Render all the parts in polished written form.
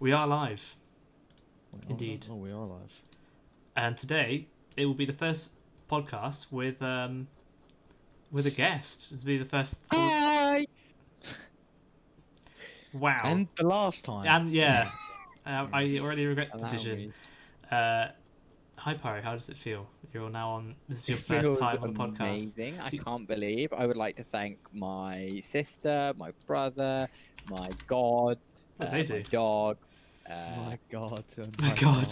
We are live, We are indeed. live. Oh, we are live. And today it will be the first podcast with a guest. This will be the first. Hi! Wow. And the last time. And yeah, I already regret the Allow decision. me. Hi Pyro, how does it feel? You're now on. This is your It first feels time on the podcast. amazing. I Do- can't believe. I would like to thank my sister, my brother, my god, What do they my do? dog. My God. My God.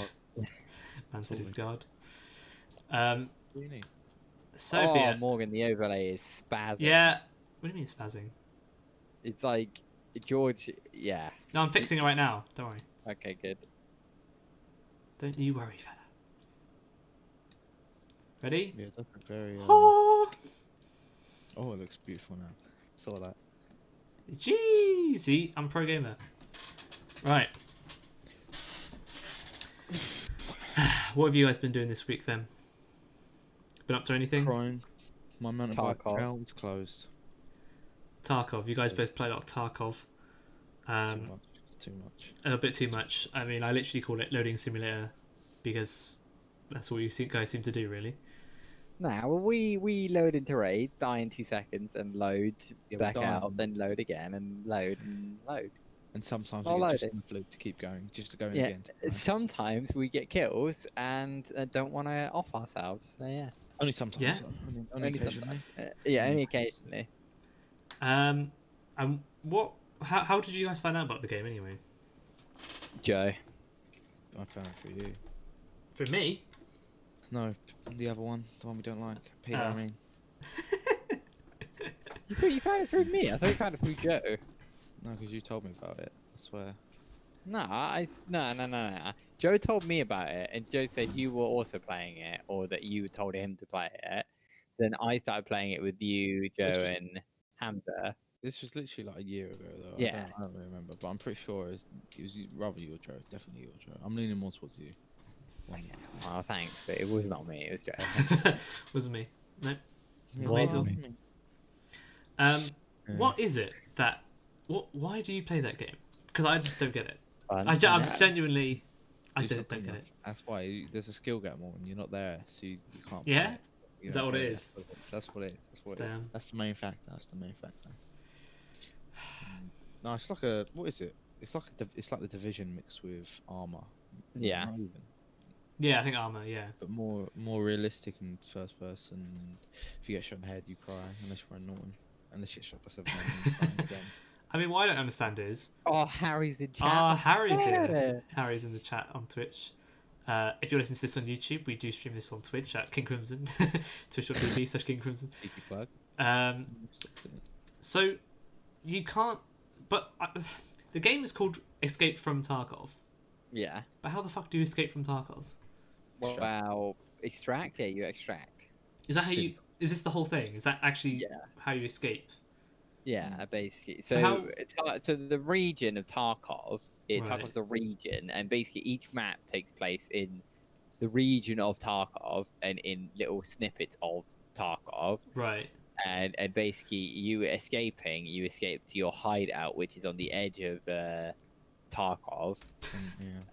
Man said he's God. What do you need? So be oh, it. Morgan, the overlay is spazzing. Yeah. What do you mean spazzing? It's like George. Yeah. No, I'm fixing it right now. Don't worry. Okay, good. Don't you worry, fella. Ready? Yeah, it does look very. Oh, Oh, it looks beautiful now. Saw that. gee, see, I'm pro gamer. Right. What have you guys been doing this week then? Been up to anything? Crying. My mountain bike Tarkov. trail was closed. Tarkov. You guys both play a lot of Tarkov. Too much. Too much. A bit too much. I mean, I literally call it loading simulator because that's what you guys seem to do, really. Now we load into raid, die in 2 seconds, and load Yeah, we back die out, on- then load again, and load and load. And sometimes I'll we load get just it. enough loot to keep going, just to go in Yeah, again. sometimes we get kills and don't want to off ourselves. So yeah, Only sometimes. Yeah. Only only occasionally. sometimes. Yeah, only occasionally. And what? How did you guys find out about the game anyway? Joe, I found it for you. For me. No, the other one, the one we don't like. Peter, Oh. I mean. you found it through me. I thought you found it through Joe. No, because you told me about it. I swear. No. Joe told me about it, and Joe said you were also playing it, or that you told him to play it. Then I started playing it with you, Joe, and Hamza. This was literally like a year ago, though. Yeah. I don't really remember, but I'm pretty sure it was rather your Joe. Definitely your Joe. I'm leaning more towards you. Oh, thanks, but it was not me. It was Joe. Wasn't me. No. Yeah, Amazing. me. Um, Yeah. what is it that? Why do you play that game? Because I just don't get it. Fun. I'm Yeah. genuinely. I You don't suck get enough. it. That's why there's a skill gap more, and you're not there, so you can't. Yeah? Play it. You Is that don't what it play is? That's what it is. That's what it is. Damn. That's the main factor. That's the main factor. No, it's like a what is it? It's like it's like the Division mixed with Armor. Yeah. Not even, Yeah, I think armor. Yeah. but more realistic and first person. And if you get shot in the head, you cry unless you're a Norton. Unless you get shot by 7 you cry again. I mean, what I don't understand is. Oh, Harry's in chat. Ah, I Harry's said here. it. Harry's in the chat on Twitch. If you're listening to this on YouTube, we do stream this on Twitch at King Crimson, twitch.tv/King Crimson. Cheeky plug. So you can't. But the game is called Escape from Tarkov. Yeah. But how the fuck do you escape from Tarkov? Well, extract. Yeah, you extract. Is that how you? Is this the whole thing? Is that actually Yeah. how you escape? Yeah, basically. So So, how- so the region of Tarkov, Right. Tarkov's a region, and basically each map takes place in the region of Tarkov and in little snippets of Tarkov. Right. And basically you escape to your hideout, which is on the edge of Tarkov.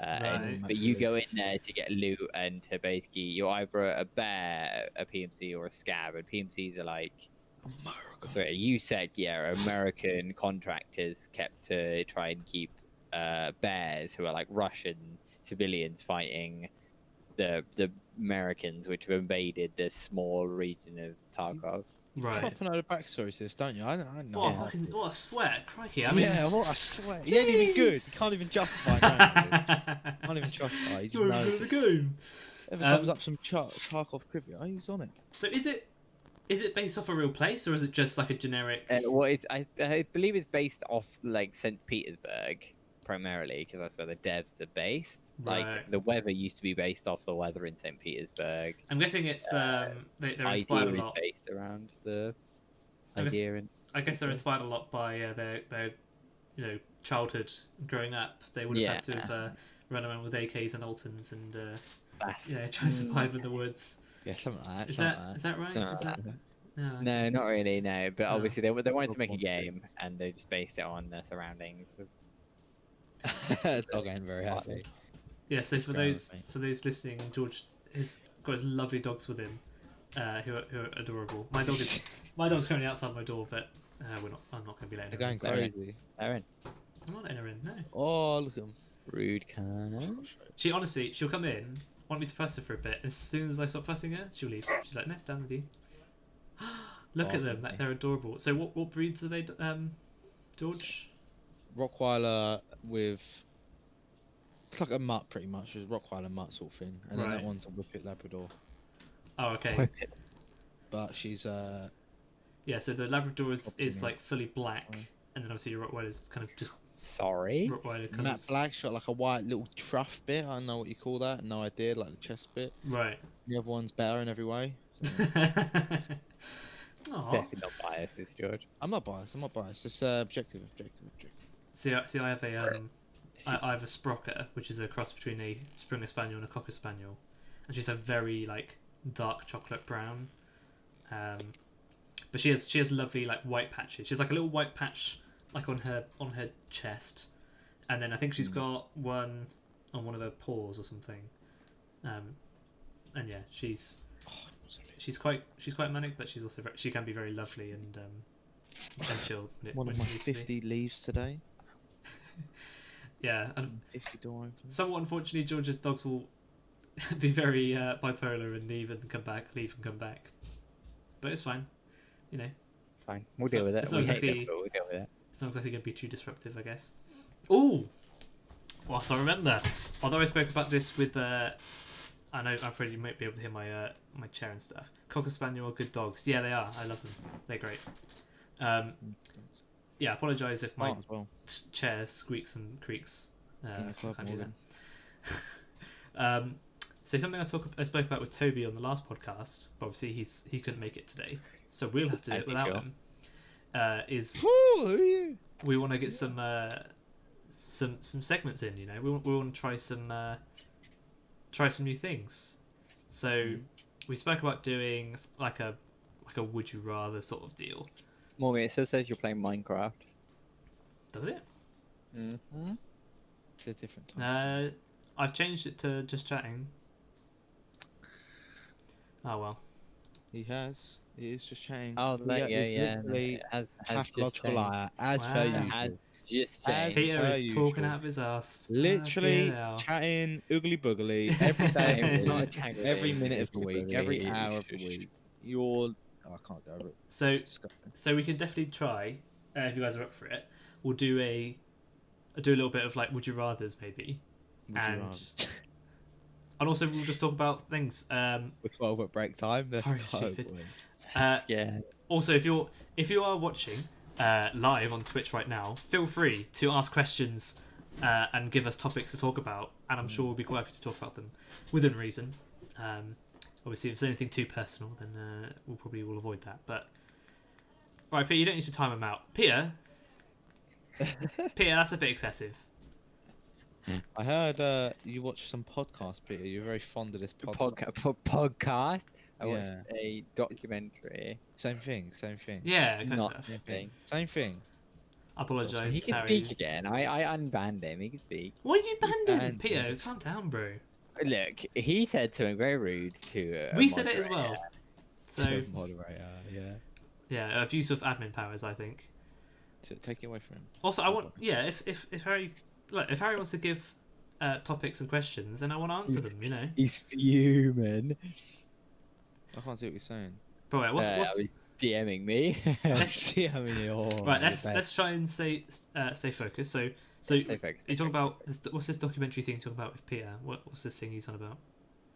Right. But you go in there to get loot and to basically you're either a bear, a PMC, or a scab. And PMCs are like America. sorry, USEC, yeah, American contractors kept to try and keep bears who are like Russian civilians fighting the Americans, which have invaded this small region of Tarkov. Right. Proper know the backstory to this, don't you? I know. What a how fucking it what a is. sweat, crikey! I mean, Yeah, what I swear. He ain't even good. He can't even justify it. Can't even justify. He just You're knows good at it. the game. If it comes up some Tarkov trivia, he's on it. So is it based off a real place or is it just like a generic? Well, I believe it's based off like St. Petersburg primarily because that's where the devs are based. Right. Like the weather used to be based off the weather in St. Petersburg. I'm guessing it's they're inspired Idea a is lot. based around the I guess- idea and I guess they're inspired a lot by their childhood growing up. They would have had to have run around with AKs and Altons and that's try to survive in the woods. Yeah, something like that. Is something that like is that right? Something Is like that... No, okay. No, not really. No, but Oh. obviously they wanted to make a Pokemon. game and they just based it on the surroundings. Dog ain't very happy. Yeah, so for Fair those enough, mate. for those listening, George has got his lovely dogs with him, who are adorable. My dog's currently outside my door, but I'm not going to be letting They're her in. going crazy. Aaron, I'm not letting her in. No. Oh, look at them. rude can. She'll come in, want me to fuss her for a bit, and as soon as I stop fussing her, she'll leave. She's like, no, down with you. Look at them, like they're adorable. So what breeds are they, George? Rottweiler with. It's like a mutt, pretty much. It's a Rottweiler mutt sort of thing. And then Right. that one's a Whippet Labrador. Oh, okay. But she's Yeah, so the Labrador is Optimum. like fully black, Sorry. and then obviously your Rottweiler's kind of just Sorry. Rottweiler matte colours. black. She's got like a white little truff bit. I don't know what you call that. No idea. Like the chest bit. Right. The other one's better in every way. So. Aw. Definitely not biased, this George. I'm not biased. It's objective. See, I have I have a Sprocker, which is a cross between a Springer Spaniel and a Cocker Spaniel, and she's a very like dark chocolate brown. But she has lovely like white patches. She has like a little white patch like on her chest, and then I think she's got one on one of her paws or something. And yeah, she's quite manic, but she's also she can be very lovely and chill. One of my 50 leaves today. Yeah, and 50 door opens. somewhat unfortunately, George's dogs will be very bipolar and leave and come back, but it's fine, you know. Fine, we'll deal with it. it's We not hate them, exactly- but we'll deal with it. It's not exactly going to be too disruptive, I guess. Ooh! Whilst I remember, although I spoke about this with, I know I'm afraid you might be able to hear my my chair and stuff. Cocker Spaniel are good dogs. Yeah, they are. I love them. They're great. Yeah, I apologise if my As well. chair squeaks and creaks. I Club can't do Morgan. that. So something I spoke about with Toby on the last podcast, but obviously he couldn't make it today, so we'll have to do As it without usual. him. Is Who are you? we want to get some segments in, you know. We want to try some new things. So we spoke about doing like a would you rather sort of deal. Morgan, it still says you're playing Minecraft. Does it? Mm-hmm. It's a different time. I've changed it to just chatting. Oh well. He has. He is just chatting. Oh, He yeah. is No, literally it has just pathological changed. liar, as Wow. per It usual. Has just As changed. Peter per is talking usual. out of his ass. Literally Fucking hell. chatting oogly boogly every day, Not a tangle, every baby. minute of the week, every Boogly. hour of the week. You're. Oh, I can't go over it. So It's disgusting. So we can definitely try, if you guys are up for it. We'll do a little bit of like would you rather's maybe, Would you and rather? and also we'll just talk about things. We're 12 at break time. Let's Very go, stupid. boys. Yeah. Also, if you are watching live on Twitch right now, feel free to ask questions and give us topics to talk about, and I'm sure we'll be quite happy to talk about them within reason. Obviously, if it's anything too personal, then we'll probably avoid that. But right, Peter, you don't need to time them out. Peter, that's a bit excessive. I heard you watched some podcasts, Peter. You're very fond of this podcast. Podcast. I Yeah. watched a documentary. Same thing. Yeah, kind of Not stuff. the thing. Same thing. I apologise, He can Harry. speak again. I unbanned him. He can speak. Why did you ban him, banned Peter? him. Calm down, bro. Look, he said something very rude to. We said it as well. So Moderator, yeah. yeah, abuse of admin powers, I think. So take it away from him. Also, I want if Harry wants to give topics and questions, then I want to answer them. You know. He's fuming. I can't see what you're saying. But wait, what's He's DMing me. Let's- see how many. right? Let's try and stay focused. So Stay focused, you talk about this, what's this documentary thing you talk about with Peter? What's this thing he's on about?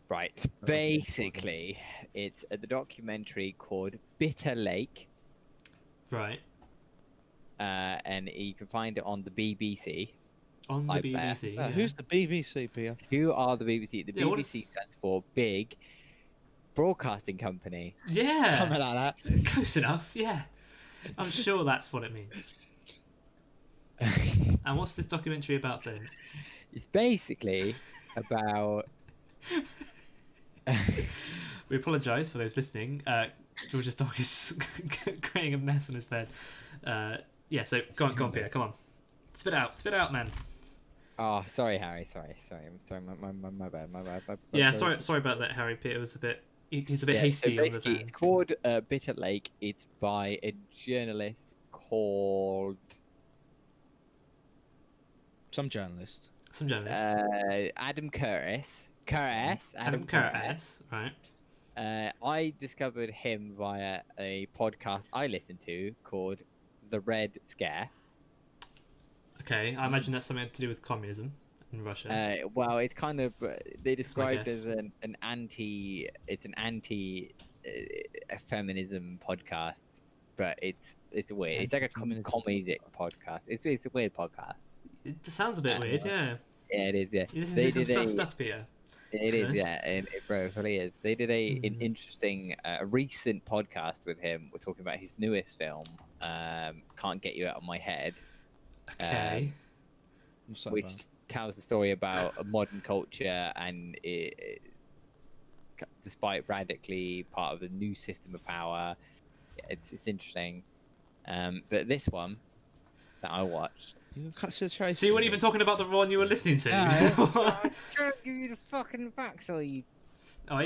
Right. Basically, it's the documentary called Bitter Lake, Right, and you can find it on the BBC. on the I bet. BBC. yeah. Who's the BBC, Peter? Who are the BBC? The Yeah, what BBC is- stands for Big Broadcasting Company. Yeah, Something like that. close enough. Yeah, I'm sure that's what it means. And what's this documentary about then? It's basically about. We apologise for those listening. George's dog is creating a mess on his bed. Yeah, so go on, Peter, come on. Spit it out, man. Oh, sorry, Harry. Sorry. I'm sorry. My bad. Yeah, sorry about that, Harry. Peter was a bit. He's a bit hasty so on the basically, ban. it's called Bitter Lake. It's by a journalist called Some journalist. Some journalists. Adam Curtis. Adam Curtis, right? I discovered him via a podcast I listened to called The Red Scare. Okay, I imagine that's something to do with communism in Russia. Well, it's kind of they That's my described guess. as an anti feminism podcast, but it's weird. It's like a comedic podcast. It's a weird podcast. It sounds a bit weird, yeah. Yeah, it is. Yeah, You listen to some stuff, Peter. It is, Nice. yeah, bro, it really is. They did an interesting, recent podcast with him. We're talking about his newest film, "Can't Get You Out of My Head," Okay. What's that which about? tells a story about a modern culture and despite radically part of a new system of power. It's interesting. But this one that I watched. You cut to the chase. So you weren't even talking about the one you were listening to? I'm trying to give you the fucking backstory. Oh,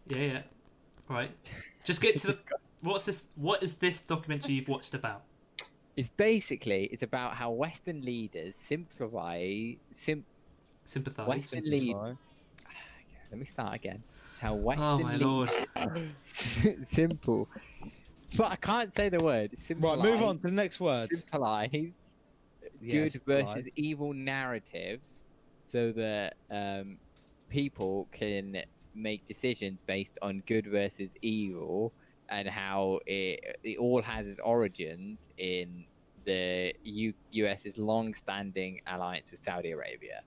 yeah. Right. Just get to the. What's this? What is this documentary you've watched about? It's about how Western leaders Sympathise. Western lead. Let me start again. How Western Oh my lord. simple. But I can't say the word. Right, move on to the next word. Symbolize Yes, good versus right. evil narratives, so that people can make decisions based on good versus evil, and how it all has its origins in the US's long-standing alliance with Saudi Arabia.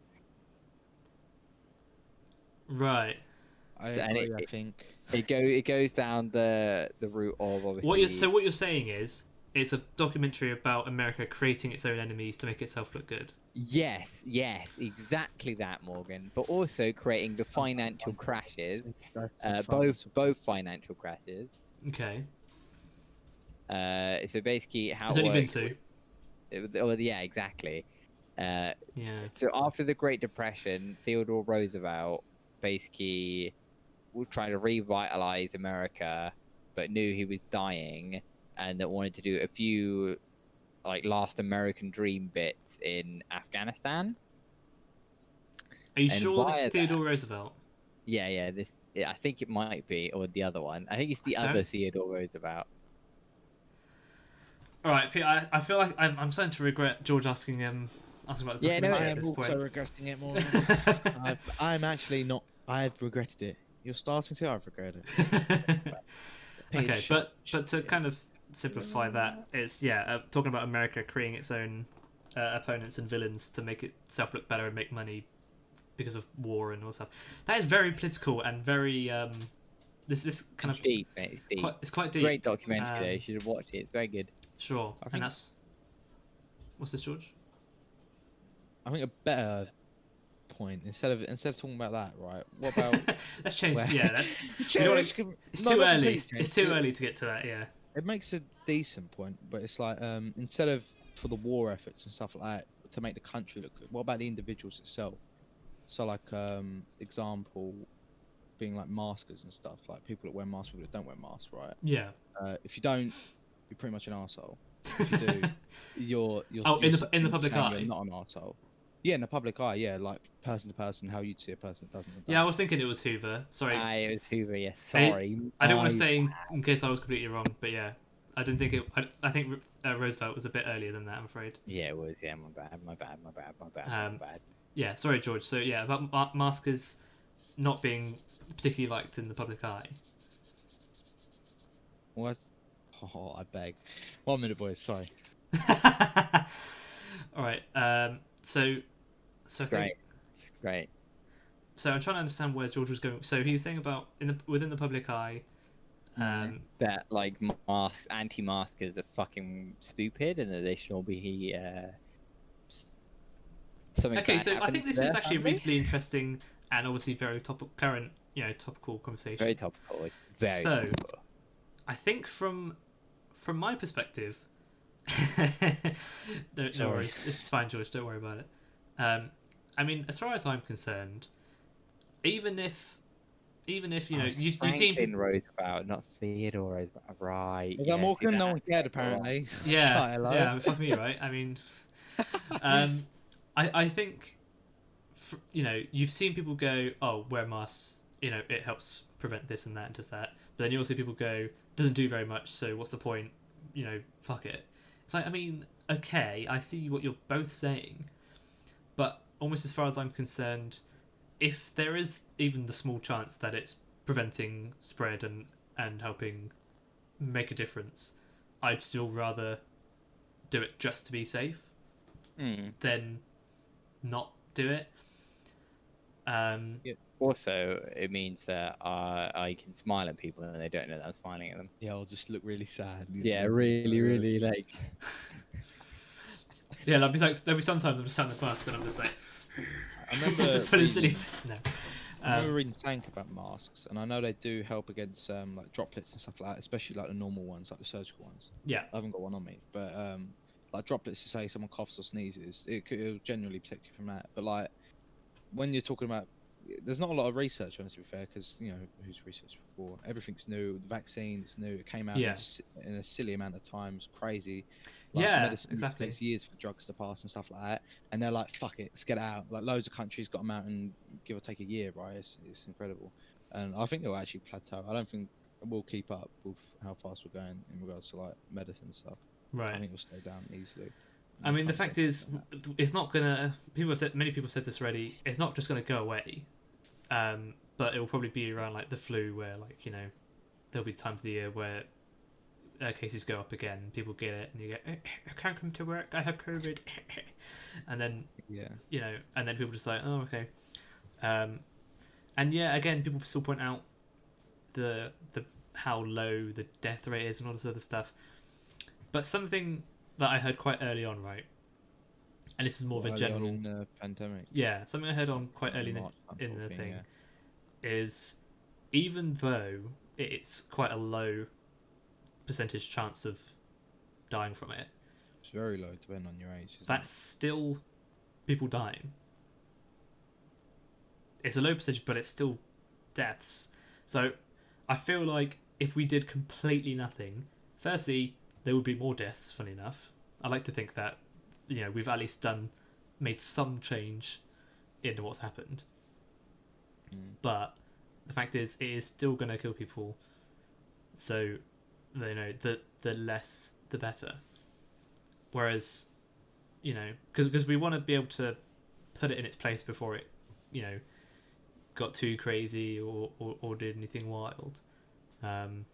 Right. I And agree, I think. It goes down the route of obviously. What you're saying is it's a documentary about America creating its own enemies to make itself look good. Yes, exactly that, Morgan. But also creating the financial crashes, both financial crashes. Okay. So basically, how There's it only works. been 2. Yeah, exactly. Yeah. So after the Great Depression, Theodore Roosevelt basically was trying to revitalize America, but knew he was dying, and that wanted to do a few like last American dream bits in Afghanistan. Are you And sure this via is Theodore Roosevelt? Yeah. I think it might be, or the other one. I think it's the I other don't- Theodore Roosevelt. All right, Peter. I feel like I'm starting to regret George asking about this Yeah, no, documentary I at am this also point. regretting it more. I'm actually not. I've regretted it. You're starting to. I've regretted it. Okay, but to kind of simplify that, it's talking about America creating its own opponents and villains to make itself look better and make money because of war and all stuff. That is very political and very this kind of Deep, mate. It's deep. it's quite deep. Great documentary though. You should have watched it. It's very good. Sure, I think- and that's what's this, George? I think a better point instead of talking about that, right? What about? Let's change. Where- Yeah, that's You know, it's no, too not early. completely It's too changed. early to get to that. Yeah. It makes a decent point, but it's like instead of for the war efforts and stuff like that to make the country look good. What about the individuals itself? So like example being like maskers and stuff, like people that wear masks, people that don't wear masks, right? Yeah. If you don't, you're pretty much an arsehole. If you do, you're in the public saying eye. you're not an arsehole. Yeah, in the public eye, yeah, like person to person, how you'd see a person that doesn't. Yeah, I was thinking it was Hoover. Sorry, It was Hoover. Yes, sorry. I don't want to say in case I was completely wrong, but yeah, I didn't think it. I think Roosevelt was a bit earlier than that. I'm afraid. Yeah, it was. Yeah, my bad. Yeah, sorry, George. So yeah, about maskers not being particularly liked in the public eye. What? Oh, I beg. 1 minute, boys. Sorry. All right. So I think, Great. so I'm trying to understand where George was going. So he was saying about within the public eye. That like anti-maskers are fucking stupid, and that they should all be something. Okay, bad so I happened think to this their is actually a family. reasonably interesting and obviously very current, topical conversation. Very topical. It's very So- topical. I think from my perspective, no Sorry. worries, it's fine, George. Don't worry about it. I mean, as far as I'm concerned, even if you know Oh, it's you've seen Franklin people, Roosevelt, not Theodore Roosevelt. Right. Was that Yeah, see, Morgan? No one that's cared got it wrong. apparently. yeah, Sorry, hello. yeah, fuck me, right? I mean, um, I think, you know, you've seen people go, oh, wear masks, you know, it helps prevent this and that and does that. But then you also see people go, doesn't do very much, so what's the point? You know, fuck it. It's like, I mean, okay, I see what you're both saying, but almost as far as I'm concerned, if there is even the small chance that it's preventing spread and helping make a difference, I'd still rather do it just to be safe Hmm. than not do it. Also, it means that I can smile at people and they don't know that I'm smiling at them. Yeah, I'll just look really sad. Yeah, really, like. Yeah, there'll be sometimes I'm just sat in the bus and I'm just like, I remember just put a silly reading- face. No. I remember reading Tank about masks, and I know they do help against like droplets and stuff like that, especially like the normal ones, like the surgical ones. Yeah, I haven't got one on me, but like droplets, to say someone coughs or sneezes, it'll generally protect you from that. But like when you're talking about, there's not a lot of research on it, to be fair, because you know who's researched before. Everything's new. The vaccine's new. It came out Yeah. in a silly amount of time. It's crazy. Like, yeah, medicine exactly. takes years for drugs to pass and stuff like that. And they're like, fuck it, let's get it out. Like loads of countries got them out in give or take a year, right? It's incredible. And I think it'll actually plateau. I don't think we'll keep up with how fast we're going in regards to like medicine stuff. I Right. think it'll slow down easily. I mean, the Try and fact stay is, on that. it's not gonna. Many people said this already. It's not just gonna go away, but it will probably be around like the flu, where like you know, there'll be times of the year where cases go up again, people get it, and you go, I can't come to work, I have COVID, and then Yeah. you know, and then people just like, oh okay, and yeah, again, people still point out the how low the death rate is and all this other stuff, but something that I heard quite early on, right, and this is more of a Early on general, in the pandemic. yeah, something I heard on quite early March time in sort the of thing yeah. is, even though it's quite a low percentage chance of dying from it, It's very low, depending on your age. Isn't that's still people dying. It's a low percentage, but it's still deaths. So I feel like if we did completely nothing, firstly, there would be more deaths, funny enough. I like to think that, you know, we've at least made some change in what's happened. But the fact is, it is still going to kill people. So, you know, the less, the better. Whereas, you know, because we want to be able to put it in its place before it, you know, got too crazy or did anything wild. And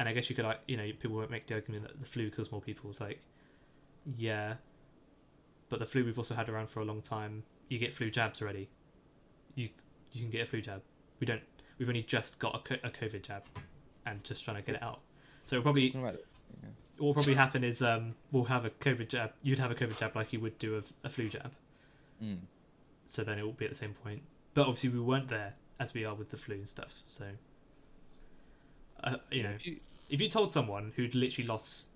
I guess you could, like, you know, people won't make the argument that the flu kills more people. It's like, yeah, but the flu we've also had around for a long time. You get flu jabs already. You can get a flu jab. We've only just got a COVID jab, and just trying to get it out. So probably Talking about it, yeah. what will probably happen is we'll have a COVID jab. You'd have a COVID jab like you would do a flu jab. Mm. So then it will be at the same point. But obviously we weren't there as we are with the flu and stuff. So you know, if you told someone who'd literally lost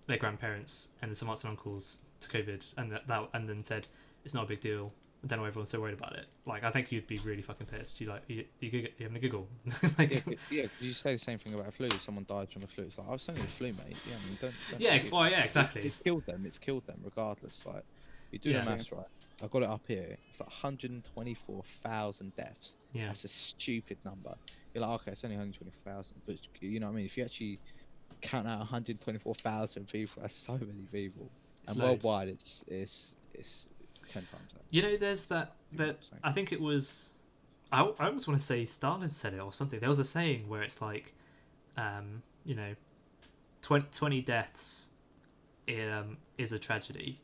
their grandparents and some aunts and uncles to COVID and and then said it's not a big deal, then everyone's so worried about it. Like, I think you'd be really fucking pissed. You you're having a giggle. Like, Yeah, 'cause you say the same thing about a flu. Someone died from a flu. It's like, I was only a flu, mate. Yeah, I mean, don't yeah, take it- well, yeah, exactly. It's killed them. It's killed them regardless. Like, you do Yeah. the maths right. I've got it up here. It's like 124,000 deaths. Yeah, That's a stupid number. You're like, okay, it's only 124,000, but you know what I mean? If you actually count out 124,000 people, that's so many people. it's And loads. worldwide, it's 10 times that. You know, there's that Saying. I think it was. I almost want to say Stalin said it or something. There was a saying where it's like, you know, 20 deaths is a tragedy,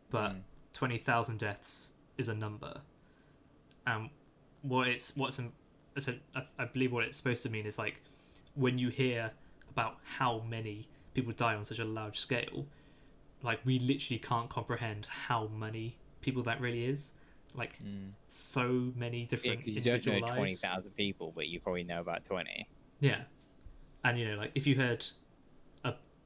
but 20,000 deaths is a number. And I believe what it's supposed to mean is like when you hear about how many people die on such a large scale, like we literally can't comprehend how many people that really is. Like so many Yeah, different 'cause you don't individual know lives. 20,000 people, but you probably know about 20. Yeah, and you know, like if you heard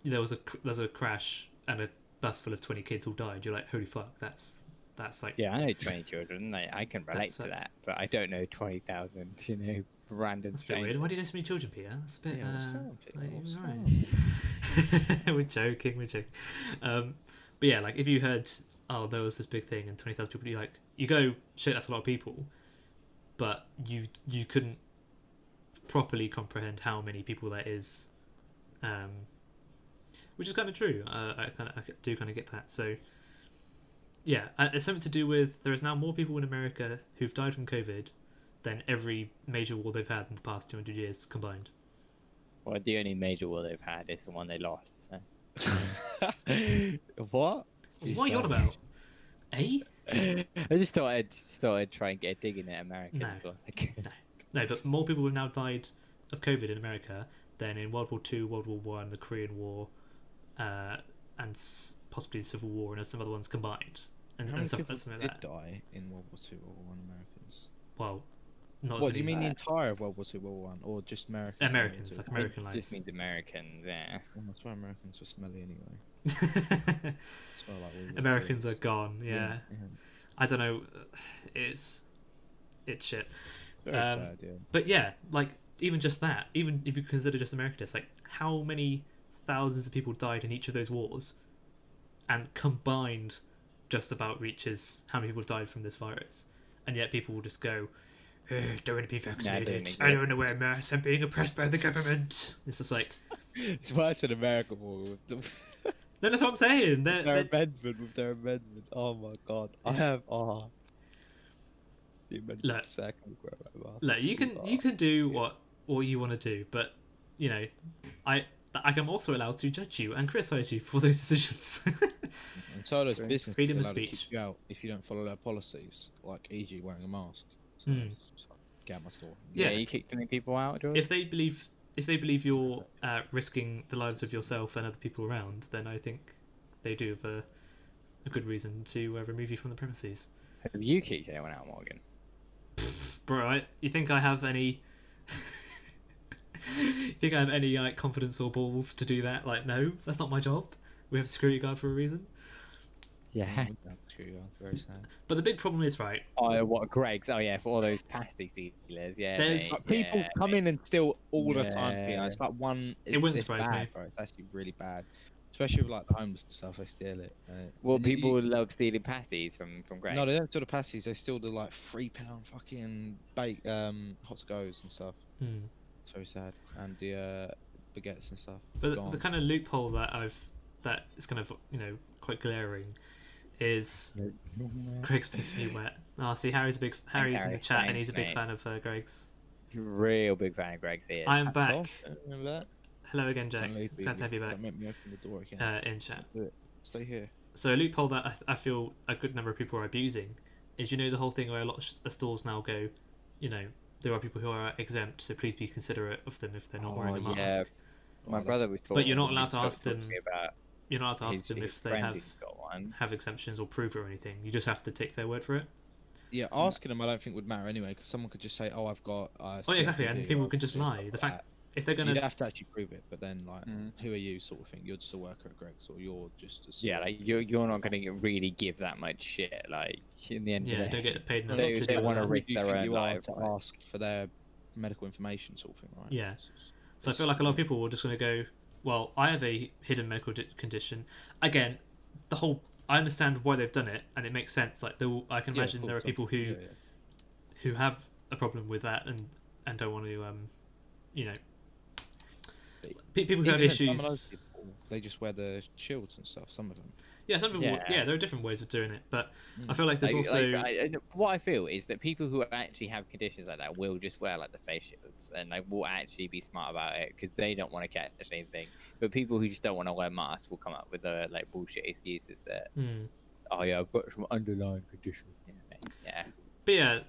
there was a crash and a bus full of 20 kids all died, you're like, holy fuck, that's That's like Yeah, I know 20 children. I can relate That's to facts. that, but I don't know 20,000. Random that's a bit weird. strangers. Why do you know so many children, Peter? That's a bit. Yeah, what's going on, Peter? Like, What's alright. We're joking. We're joking. But yeah, like if you heard, oh, there was this big thing and 20,000 people, you go, shit, that's a lot of people, but you couldn't properly comprehend how many people that is, which is kind of true. I do kind of get that. So yeah, it's something to do with there is now more people in America who've died from COVID than every major war they've had in the past 200 years combined. Well, the only major war they've had is the one they lost. So. What? What are you on about? Eh? I just thought I'd try and get a dig in at Americans. No. Well. No, but more people have now died of COVID in America than in World War II, World War One, the Korean War, and possibly the Civil War, and some other ones combined, How and many stuff people like did that. die in World War Two, World War One Americans? Well, not What as do you many mean the entire of World War Two, World War One, or just Americans? in World War Americans, Two? like American It lives. just means Americans, yeah. Well, that's why Americans were smelly anyway. That's why, like, we were Americans are Koreans. gone. Yeah. I don't know. It's shit. Very sad, yeah. But yeah, like even just that, even if you consider just America, it's like how many thousands of people died in each of those wars, and combined, just about reaches how many people died from this virus, and yet people will just go, "Don't want to be vaccinated. I don't want to wear a mask. I'm being oppressed by the government." It's just like, It's worse in America with no, that's what I'm saying. their amendment. Oh my god. I It's- have the amendment Look. second wear my mask. Look, you can do what you want to do, but you know, I am also allowed to judge you and criticize you for those decisions. And so does business Freedom of allowed to speech. kick you out if you don't follow their policies, like e.g. wearing a mask. So, just, like, get out my store. Yeah. You kicked any people out, George? if they believe you're risking the lives of yourself and other people around, then I think they do have a good reason to remove you from the premises. Have you kicked anyone out, Morgan? Bro, you think I have any? You think I have any like confidence or balls to do that? Like, no, that's not my job. We have a security guard for a reason. Yeah. Very sad. But the big problem is, right? Oh, what Greg's? Oh yeah, for all those pasty dealers. Yeah. There's- mate, Like, people yeah, come mate. in and steal all the time. You know, Yeah. it's like one. It wouldn't it's surprise bad, me. bro. It's actually really bad, especially with like the homeless and stuff. They steal it. Well, and you- people love stealing pasties from Greg. No, they don't steal the pasties. They steal the like £3 fucking hot to goes and stuff. Hmm. It's very sad. And the baguettes and stuff. But gone. the kind of loophole that is kind of quite glaring is Greg's makes me wet. Oh, see, Harry's in the Harry, chat and thanks, he's a big mate. fan of Greg's. Real big fan of Greg's here. I am Hats back. off, remember that? Hello again, Jack. Don't leave me. Glad to have you back Don't make me open the door again. in chat. Stay here. So a loophole that I feel a good number of people are abusing is, you know, the whole thing where a lot of stores now go, you know, there are people who are exempt, so please be considerate of them if they're not wearing a mask. Yeah. My Oh, brother was talking. But you're not he allowed to was ask them- talking about You're not allowed to ask them his if they friend have who's got one. exemptions or proof or anything. You just have to take their word for it. Yeah, asking them I don't think would matter anyway, because someone could just say, "Oh, I've got." Oh, yeah, exactly, and COPD," people or can just stuff lie. like The fact that. if they're gonna, You'd have to actually prove it, but then like, Mm. who are you, sort of thing? You're just a worker at Greg's, or you're just a Yeah, like you're not going to really give that much shit. Like in the end yeah, of the don't day. get paid enough They- to they do wanna that. risk you their think own you are lives, to right? ask for their medical information, sort of thing, right? Yeah. It's- So I feel like a lot of people are just going to go, well, I have a hidden medical condition. Again, I understand why they've done it, and it makes sense. Like, I can Yeah, of imagine there are course, people yeah, yeah. who have a problem with that and don't want to, you know, people who Even have then, some of those issues. people, they just wear the shields and stuff. Some of them. Yeah, some people. Yeah. Yeah, there are different ways of doing it, but I Mm. feel like there's also. What I feel is that people who actually have conditions like that will just wear like the face shields, and they will actually be smart about it because they don't want to catch anything. But people who just don't want to wear masks will come up with like bullshit excuses that, Hmm. oh yeah, I've got some underlying condition. Yeah. But yeah,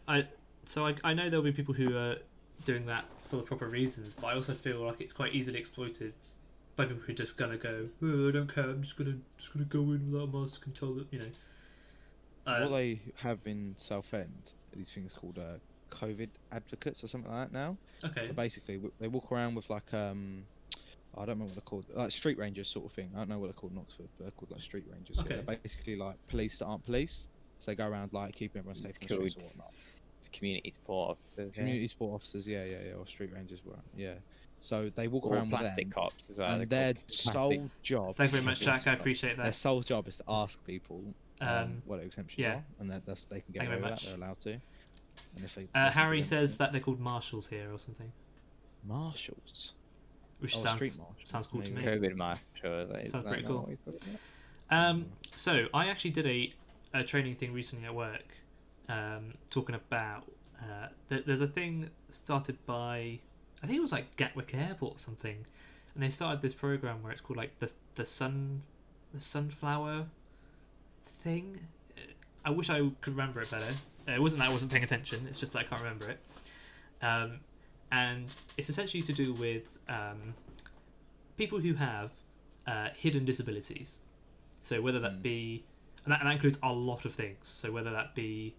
I know there'll be people who are doing that for the proper reasons, but I also feel like it's quite easily exploited by people who are just gonna go, oh, I don't care, I'm just gonna go in without a mask and tell them, you know. What they have in Southend are these things called COVID advocates or something like that now. Okay. So basically, they walk around with like I don't remember what they're called, like street rangers sort of thing. I don't know what they're called in Oxford, but they're called like street rangers. Okay. Yeah, they're basically like police that aren't police. So they go around like keeping everyone safe It's on the streets called or whatnot. community support officers. Community support officers, yeah, or street rangers, yeah. So they walk Or around with plastic them, cops as well. and they're their called plastic. sole job. Thank you very much, Jack. I appreciate Their that. sole job is to ask people what their exemptions yeah. are, and that's they can get Thank you away very with that. much. They're allowed to. And if they Harry says that they're called marshals here or something, marshals. which street sounds marshals, cool to me. maybe. COVID marshals. Sounds pretty cool. So I actually did a training thing recently at work, talking about there's a thing started by, I think it was like Gatwick Airport or something, and they started this program where it's called like the sunflower thing. I wish I could remember it better. It wasn't that I wasn't paying attention. It's just that I can't remember it. And it's essentially to do with people who have hidden disabilities. So whether that be, and that includes a lot of things. So whether that be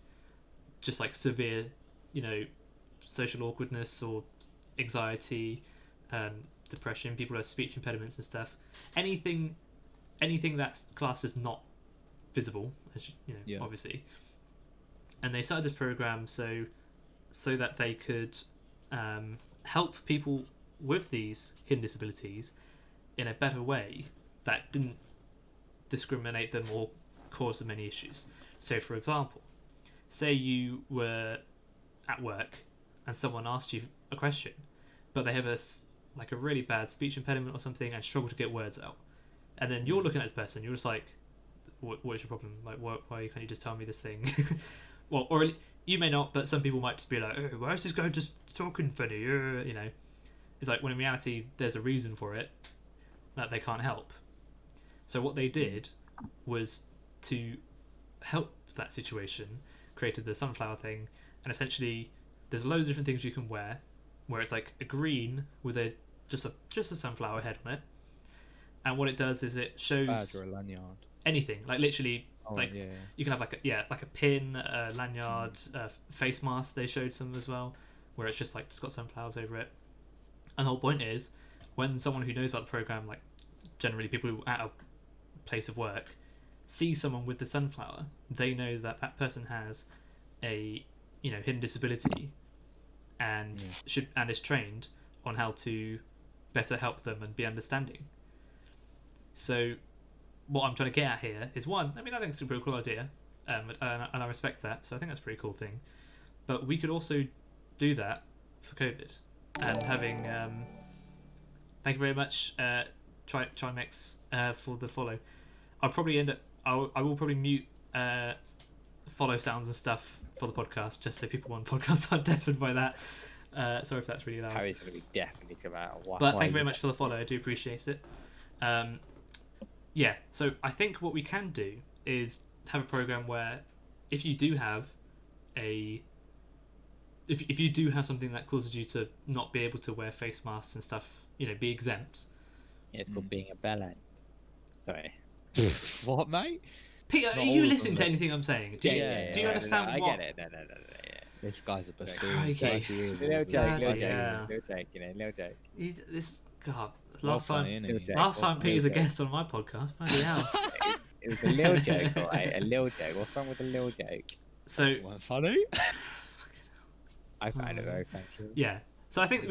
just like severe, social awkwardness or anxiety, depression, people who have speech impediments and stuff, anything that's classed as not visible, as obviously. And they started this program so that they could help people with these hidden disabilities in a better way that didn't discriminate them or cause them any issues. So, for example, say you were at work and someone asked you a question, but they have a really bad speech impediment or something and struggle to get words out, and then you're looking at this person, you're just like, what is your problem? Like, why can't you just tell me this thing? Well, or you may not, but some people might just be like, oh, why is this guy just talking funny? It's like, when in reality there's a reason for it that they can't help. So what they did was to help that situation, created the sunflower thing, and essentially there's loads of different things you can wear, where it's like a green with just a sunflower head on it, and what it does is it shows badge or a lanyard, anything, like literally. Yeah. You can have like a pin, a lanyard, a face mask. They showed some as well, where it's just got sunflowers over it. And the whole point is, when someone who knows about the program, like generally people who are at a place of work, see someone with the sunflower, they know that person has a hidden disability, and is trained on how to better help them and be understanding. So what I'm trying to get at here is, one, I think it's a pretty cool idea, and I respect that, so I think that's a pretty cool thing. But we could also do that for COVID, and having thank you very much, Trimex, for the follow. I'll probably I will probably mute follow sounds and stuff for the podcast, just so people on podcasts aren't deafened by that. Sorry if that's really loud. Harry's going to be definitely come out. But thank you very much for the follow. I do appreciate it. Yeah, so I think what we can do is have a program where if you do have if you do have something that causes you to not be able to wear face masks and stuff, be exempt. Yeah, it's called being a bellend. Sorry. What, mate? Peter, Not are all you of listening them, to though. anything I'm saying? Do you understand I what? get it. No. Yeah. This guy's a buffoon. Crikey. Little joke, Yeah. little joke. This God. Well Last funny, time, isn't he? last time Well, Peter's a little guest on my podcast. Bloody hell. It was a little joke, alright? A little joke. What's wrong with a little joke? So Well, funny. I found it very funny. yeah. So I think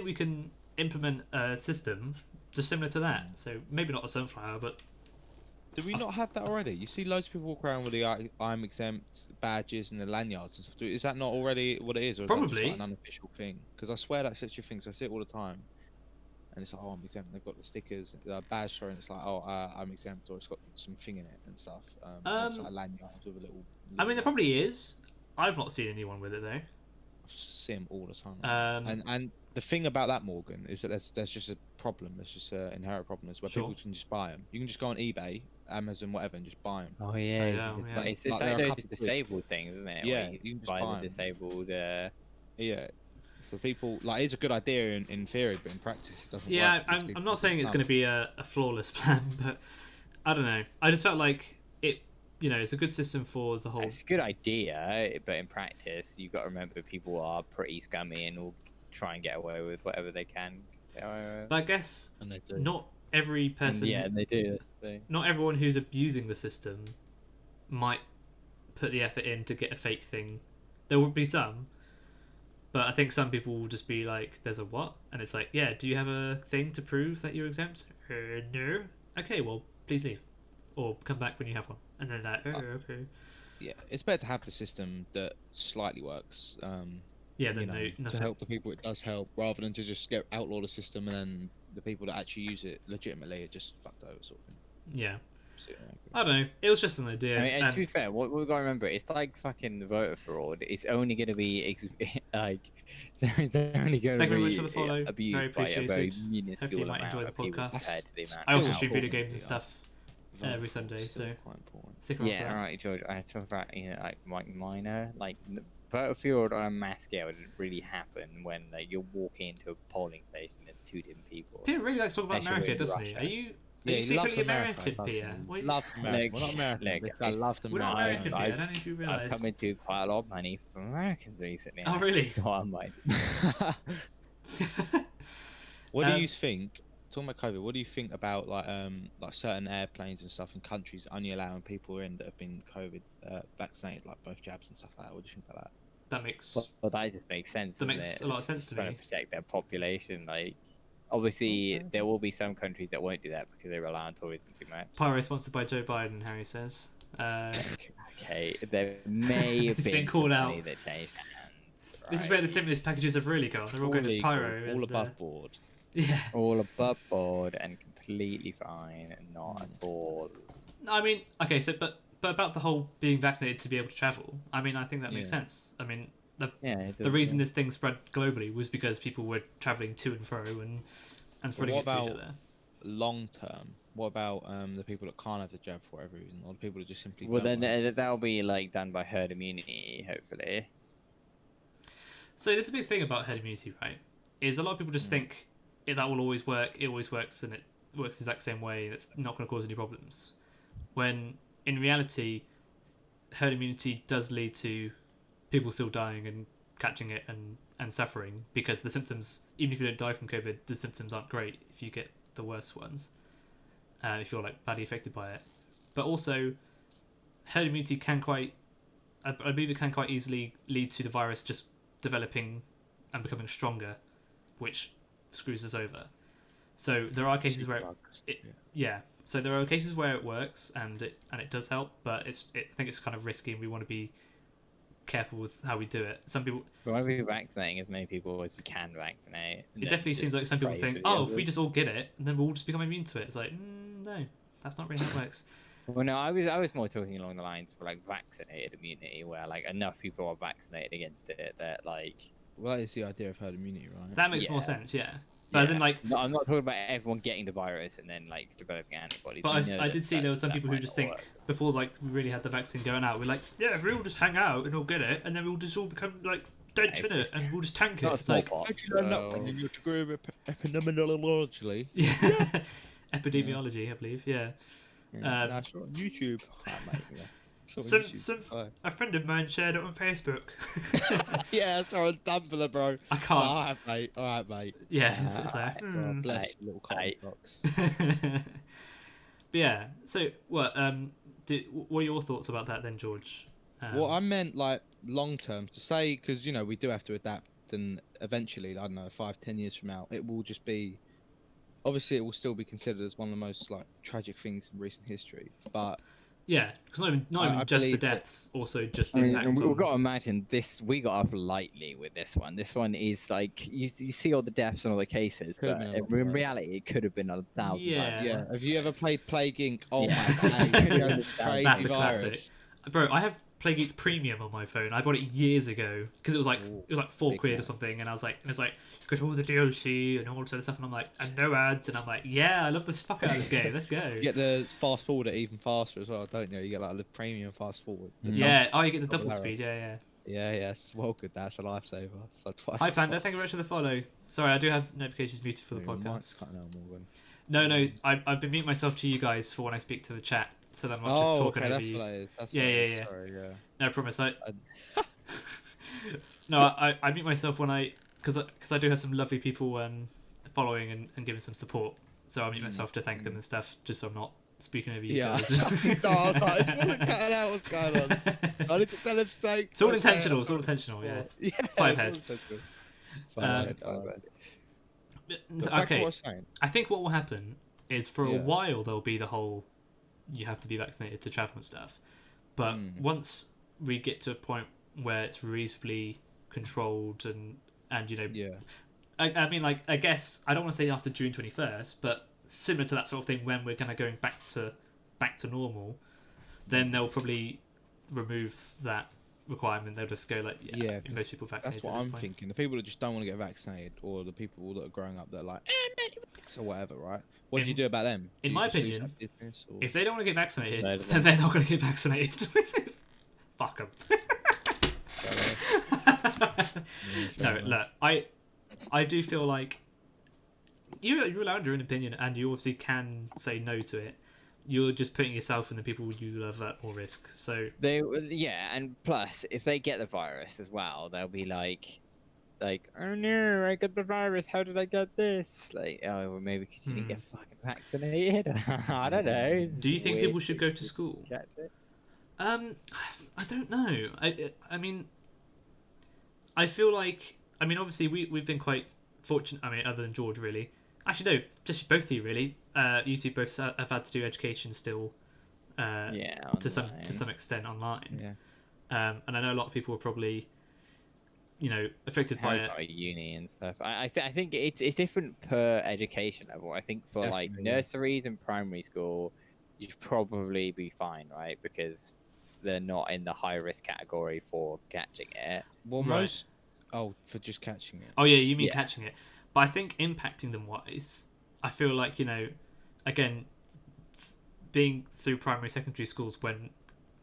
we can implement a system just similar to that. So maybe not a sunflower, but Do we not have that already? You see loads of people walk around with the I'm exempt badges and the lanyards and stuff. Is that not already what it is? Or is that Probably. just like an unofficial thing? Because I swear that's such a thing. 'Cause I see it all the time. And it's like, oh, I'm exempt. They've got the stickers, badge, sorry, and it's like, oh, I'm exempt, or it's got some thing in it and stuff. It's like a lanyard with a little. I mean, there probably is. I've not seen anyone with it though. I see them all the time. And the thing about that, Morgan, is that there's just a problem. There's just an inherent problem. Is where Sure. people can just buy them. You can just go on eBay, Amazon, whatever, and just buy them. Oh yeah, Yeah, you can just yeah. buy- it's Like, like there are a those couple quid. disabled things, isn't it? Yeah, Where you can just buy buy the 'em. disabled. Yeah. So people it's a good idea in theory, but in practice it doesn't Yeah, work. because I'm people not just saying it's going to be a flawless plan, but I don't know. I just felt like it. It's a good system for the whole. It's a good idea, but in practice, you've got to remember people are pretty scummy and will try and get away with whatever they can. But I guess And they do. not every person. Yeah, and they do. That's the thing. Not everyone who's abusing the system might put the effort in to get a fake thing. There would be some, but I think some people will just be like, "There's a what?" And it's like, "Yeah, do you have a thing to prove that you're exempt?" No. Okay, well, please leave, or come back when you have one. And then that, okay. Yeah, it's better to have the system that slightly works. Yeah, then To nothing. help the people it does help, rather than to just get outlaw the system and then the people that actually use it legitimately are just fucked over, sort of thing. Yeah. So, I don't know. It was just an idea. I mean, and and to be fair, what we've got to remember, it's like fucking voter fraud. It's only going to be like, it's only going to Thank you very much be for the follow. Very abused by a very appreciated. minuscule Hopefully you might amount enjoy the of people podcast. compared to the amount. I also of stream people. video games and stuff every Sunday, so quite important. stick around for Yeah, that. right, George. I talk about like minor voter fraud on a mass scale doesn't really happen when you walk into a polling station and there's 2 different people. Peter really likes to talk about Especially America, in doesn't he? Russia. Are you Yeah, he loves secretly America. American, Peter? What- Loves America. Look, We're not American. look, This guy loves We're not America. American, Peter. I don't know if you I've realise. come into quite a lot of money from Americans recently. Oh, really? So I'm like, What do you think? Talking about COVID, what do you think about like certain airplanes and stuff in countries only allowing people in that have been COVID vaccinated, like both jabs and stuff like that? What do you think about that? That makes well, that just makes sense. That doesn't makes it? a lot of sense It's to trying me. to protect their population. Like, obviously, Okay. there will be some countries that won't do that because they rely on tourism too much. Pyro sponsored by Joe Biden, Harry says. Okay, there may have It's been been called some out. money that changed hands. This is right? where the stimulus packages have really gone. They're all going to legal, Pyro. all and, above board. Yeah. All above board and completely fine and not at all. I mean, okay, so but about the whole being vaccinated to be able to travel. I mean, I think that makes Yeah. sense. I mean, Yeah. it the does, reason yeah. this thing spread globally was because people were traveling to and fro and spreading what it to each about- other. Long term, what about the people that can't have the jab for whatever reason, or the people that just simply Well, don't then want it? that'll be like done by herd immunity, hopefully. So there's a big thing about herd immunity, right? Is a lot of people just think that will always work. It always works, and it works the exact same way. And it's not going to cause any problems. When in reality, herd immunity does lead to people still dying and catching it and suffering because the symptoms, even if you don't die from COVID, the symptoms aren't great if you get the worst ones. If you're like badly affected by it, but also herd immunity can I believe it can quite easily lead to the virus just developing and becoming stronger, which screws us over. So there are cases where Drugs, it- yeah. So there are cases where it works and it does help, but I think it's kind of risky and we want to be careful with how we do it. Some people, We want to be vaccinating as many people as we can vaccinate. it definitely seems like some people think, oh, if we just all get it, then we'll all just become immune to it. It's like, no, that's not really how it works. Well, no, I was more talking along the lines of like vaccinated immunity, where like enough people are vaccinated against it that like. Well, that is the idea of herd immunity, right? That makes more Yeah. sense, yeah. But as in, like, no, I'm not talking about everyone getting the virus and then like developing antibodies. but We know I that did see there were some that people who might just not think work. before like we really had the vaccine going out, we're like, yeah, if we all just hang out and all get it, and then we'll just all become like dead Nice. in it, and we'll just tank it. Not a It's like, smallpox. Did you learn that so- one in your degree of epidemiology? yeah, epidemiology, I believe, yeah. Yeah, nah, sure, on YouTube. Ah, mate, yeah. It's on Some YouTube. Oh. a friend of mine shared it on Facebook. Yeah, it's on Tumblr, bro. I can't. Alright, mate. Alright, mate. Yeah, it's like, God bless Mate, you, little cotton mate. box. But yeah. So what? What are your thoughts about that then, George? Well, I meant like long term to say, because you know we do have to adapt, and eventually, I don't know, 5-10 years from now, it will just be. Obviously, it will still be considered as one of the most like tragic things in recent history. But yeah, because not I even just the believe that- deaths, also just the I mean, impact and on. we've got to imagine this. We got off lightly with this one. This one is like you see all the deaths and all the cases, Could have but been a lot in worse. reality, it could have been 1,000 Yeah. times. yeah, have you ever played Plague Inc? Oh Yeah. my god, you know, this That's crazy That's a virus. classic. Bro, I have Plague Inc Premium on my phone. I bought it years ago because it was like Ooh, 4 big quid or man. something, and I was like, got all the DLC and all this other stuff, and I'm like, and no ads, and I'm like, yeah, I love this fuck out of this game. Let's go. You get the fast forward it even faster as well, don't you? You get like the premium fast forward. The Yeah. Oh, you get the double double arrow. speed. Yeah, yeah. Yeah, yeah, it's well good. That's a lifesaver. It's like twice. Hi as Panda, fast. thank you very much for the follow. Sorry, I do have notifications muted for the Your mic's podcast. cutting out more than- No, I've been muting myself to you guys for when I speak to the chat, so that I'm not just Oh, talking okay, over that's you. what it is. That's Yeah, what it yeah, is. yeah. Sorry, yeah. No, I promise. I I- no, I mute myself when because I do have some lovely people following and giving some support. So I mute myself to thank them and stuff, just so I'm not speaking over you Yeah. guys. No, I was like, it's all cutting out. What's going on? I need to tell him steak. It's all intentional. It's all intentional. Yeah. Yeah. Five it's all head. intentional. So, But back to okay. what I was saying. I think what will happen is for a Yeah. while there'll be the whole you have to be vaccinated to travel and stuff. But once we get to a point where it's reasonably controlled and Yeah. I mean, like, I guess I don't want to say after June 21st, but similar to that sort of thing when we're kind of going back to normal, then they'll probably remove that requirement. They'll just go like, Yeah, most people vaccinated. that's what at this I'm point. thinking. The people that just don't want to get vaccinated, or the people that are growing up that are like, or whatever, right? What do you do about them? In Do you my just lose opinion, that business, or... If they don't want to get vaccinated, No, then they're not going to get vaccinated. Fuck them. No, look, I do feel like you're allowed your own opinion, and you obviously can say no to it. You're just putting yourself and the people you love at more risk. So And plus, if they get the virus as well, they'll be like, oh no, I got the virus. How did I get this? Like, oh, well, maybe because you didn't get fucking vaccinated. I don't know. do you think people should go to school? Catch it. I don't know. I mean, I feel like, I mean, obviously we've been quite fortunate. I mean, other than George, really. Actually, no, just both of you, really. You two both have had to do education still. To some extent online. Yeah. And I know a lot of people were probably, affected by it. Uni and stuff. I think it's different per education level. I think for like Definitely, yeah. nurseries and primary school, you'd probably be fine, right? Because they're not in the high risk category for catching it. Well, Right. most... Oh, for just catching it. Oh yeah, you mean Yeah. catching it. But I think impacting them wise, I feel like, again, being through primary, secondary schools when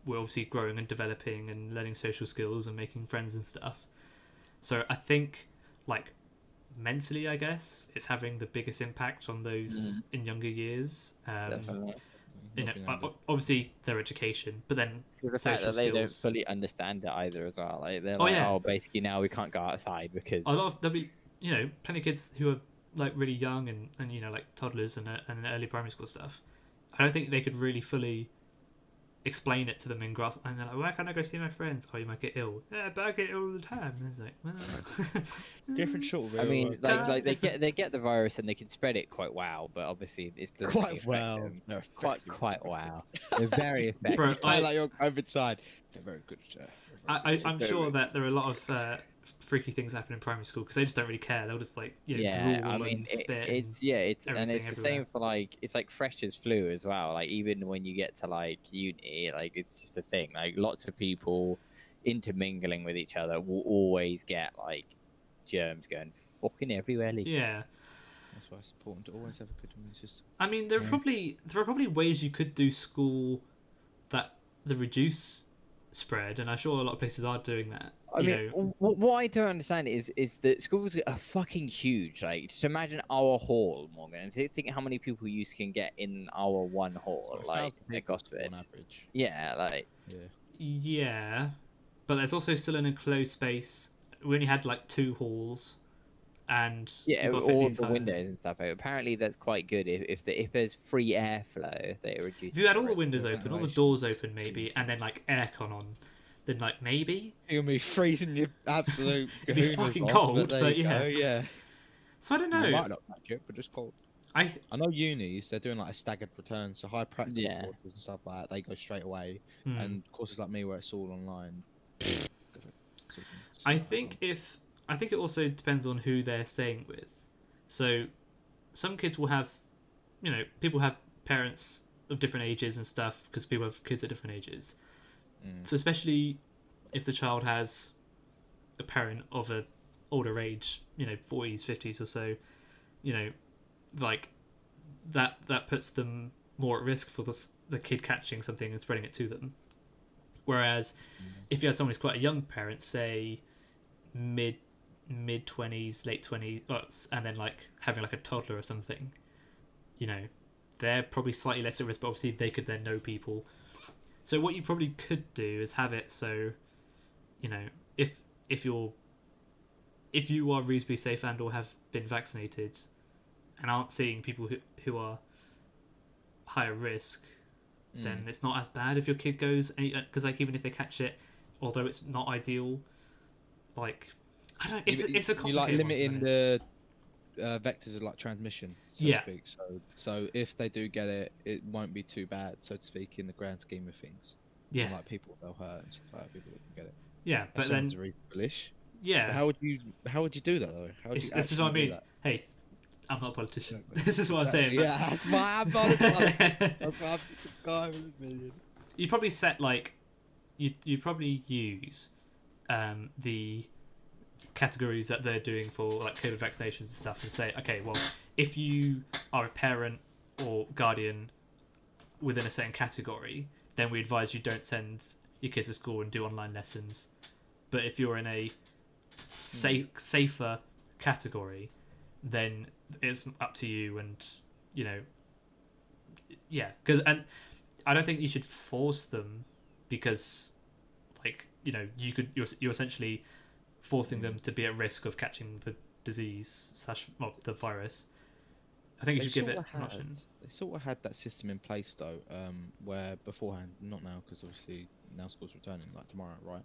we're obviously growing and developing and learning social skills and making friends and stuff. So I think, like, mentally, I guess, it's having the biggest impact on those in younger years. Definitely. Obviously their education, but then The fact social that they don't skills. fully understand it either as well. Like they're Oh, like, yeah. oh, basically now we can't go outside because A lot of there'll be plenty of kids who are like really young and like toddlers and early primary school stuff. I don't think they could really fully explain it to them in grass, and they're like, why can't I go see my friends? Oh, you might get ill. Yeah, but I get ill all the time. And it's like, well, Different short. I mean, like they different. get the virus and they can spread it quite well, but obviously it doesn't really Quite affect well. them. No, Quite well. They're very effective. Bro, I like your COVID side. They're very good. I'm sure that there are a lot of freaky things happen in primary school because they just don't really care. They'll just like Yeah, drool I mean, and spit. it's and everything it's the everywhere. same for like it's like freshers flu as well. Like even when you get to like uni, like it's just a thing. Like lots of people intermingling with each other will always get like germs going fucking everywhere. Like, Yeah. That's why it's important to always have a good immune system. I mean, there are probably ways you could do school that reduce spread, and I'm sure a lot of places are doing that. I mean, what I don't understand is that schools are fucking huge. Like, just imagine our hall, Morgan, and think how many people you can get in our one hall, like at Gosford. On average. Yeah, like. Yeah, but there's also still an enclosed space. We only had like 2 halls, and Yeah, you've got to fit all the the entire- windows and stuff. Apparently, that's quite good. If there's free airflow, they reduce. If you had all the spread. windows open, all the doors open, maybe, and then like aircon on, then like maybe. You're gonna be freezing your absolute. It'd be kahunas fucking off, cold, there but you yeah. go, yeah. So I don't You know. might not catch it, but just cold. I know unis, they're doing like a staggered return, so high practical Yeah. courses and stuff like that, they go straight away. Hmm. And courses like me where it's all online. I think it also depends on who they're staying with. So some kids will have, people have parents of different ages and stuff because people have kids at different ages. So especially if the child has a parent of a older age, 40s, 50s or so, like that puts them more at risk for the kid catching something and spreading it to them. Whereas if you had someone who's quite a young parent, say mid 20s, late 20s, and then like having like a toddler or something, they're probably slightly less at risk, but obviously they could then know people. So what you probably could do is have it so, if you are reasonably safe and or have been vaccinated and aren't seeing people who are higher risk, then it's not as bad if your kid goes, because like even if they catch it, although it's not ideal, like I don't. It's a complicated you like one, limiting to be honest. the vectors of like transmission, so Yeah. to speak. So if they do get it, it won't be too bad, so to speak, in the grand scheme of things. Yeah, And, like people they'll hurt and stuff like that, people that can get it. yeah, That but sounds then really foolish. yeah, But how would you do that though? How would you this is what I actually do mean. that? Hey, I'm not a politician. Exactly. This is what I'm saying. Yeah, that's why I'm not a politician. I'm just a guy with a million. You'd probably set like you'd probably use the categories that they're doing for like COVID vaccinations and stuff, and say, okay, well, if you are a parent or guardian within a certain category, then we advise you don't send your kids to school and do online lessons. But if you're in a safer category, then it's up to you, and you know, yeah, and I don't think you should force them, because like you're essentially forcing them to be at risk of catching the disease / the virus. I think you should give it an option. They sort of had that system in place though, where beforehand, not now because obviously now school's returning like tomorrow, right?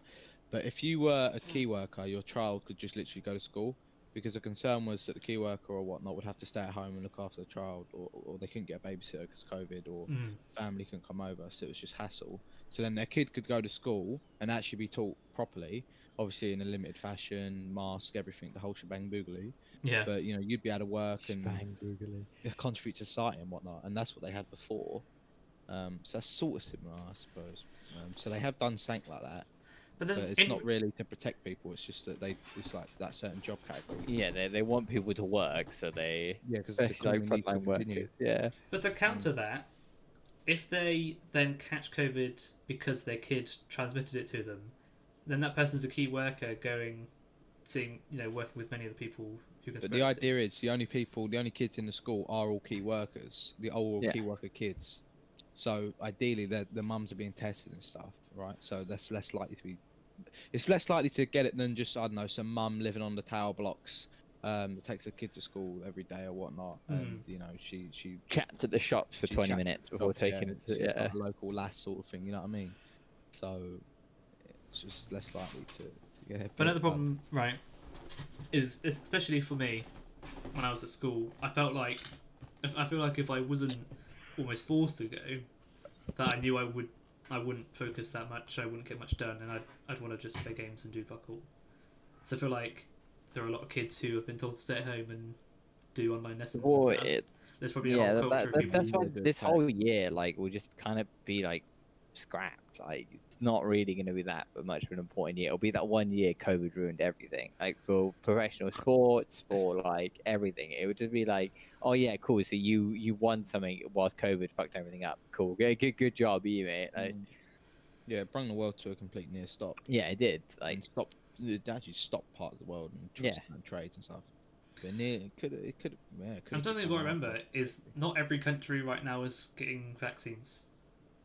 But if you were a key worker, your child could just literally go to school, because the concern was that the key worker or whatnot would have to stay at home and look after the child, or they couldn't get a babysitter because COVID, or family couldn't come over, so it was just hassle. So then their kid could go to school and actually be taught properly, obviously in a limited fashion, mask, everything, the whole shebang boogly. Yeah. But you'd be able to work and contribute to society and whatnot, and that's what they had before. So that's sort of similar, I suppose. So they have done something like that, but it's not really to protect people. It's just that it's like that certain job category. Yeah, they want people to work, so they because like frontline workers. Yeah. But to counter that, if they then catch COVID because their kid transmitted it to them, then that person's a key worker working with many of the people who can. But the idea is the only kids in the school are all key workers. Key worker kids. So ideally, the mums are being tested and stuff, right? So that's less likely to be. It's less likely to get it than just, I don't know, some mum living on the tower blocks that takes her kid to school every day or whatnot, and she chats at the shops for 20 minutes before taking it to like a local lass sort of thing. You know what I mean? So it's just less likely to get it. But another problem, right, is especially for me when I was at school, I feel like if I wasn't almost forced to go, that I knew I wouldn't focus that much, I wouldn't get much done, and I'd want to just play games and do fuck all. So I feel like there are a lot of kids who have been told to stay at home and do online lessons and stuff. There's probably a whole culture of people. That's why this whole year will just kind of be like scrapped. Like, it's not really going to be that much of an important year. It'll be that 1 year COVID ruined everything. Like for professional sports, for like everything. It would just be like, oh yeah, cool. So you won something whilst COVID fucked everything up. Cool. Good job, you mate. Like, yeah, it brought the world to a complete near stop. Yeah, it did. Like, it actually stopped part of the world and trades and stuff. But it could. And something you've got to remember is not every country right now is getting vaccines.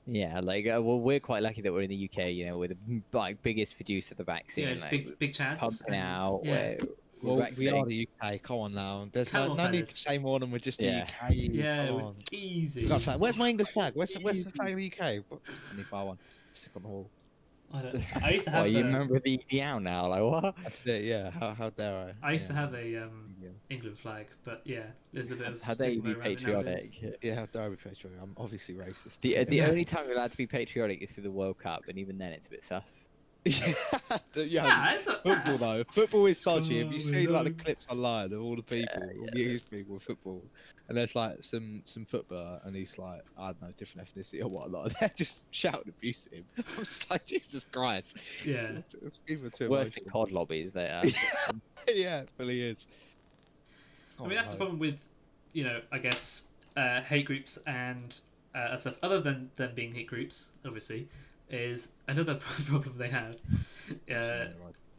Yeah, we're quite lucky that we're in the UK. We're the biggest producer of the vaccine. Yeah, big chance. Pumping out. Yeah. We are the UK. Come on now. There's no need to say more than we're just the UK. Yeah, easy. Where's my English flag? Where's the flag of the UK? I need to buy one. Stick on the wall. I used to have. You remember the owl now? Like what? That's it. Yeah. How dare I? I used to have a England flag, but yeah, there's a bit of. How dare you be patriotic? Yeah, how dare I be patriotic? I'm obviously racist. The only time you're allowed to be patriotic is for the World Cup, and even then it's a bit sus. It's not football though. Football is dodgy. If you see like the clips online of all the people, all the English people with football, and there's like some footballer, and he's like, I don't know, different ethnicity or whatnot, they're just shouting abuse at him. I'm just like, Jesus Christ. Yeah. It's worse than COD lobbies, they are. Yeah, it really is. I mean, that's the problem with, I guess, hate groups and stuff. Other than them being hate groups, obviously, is another problem they have.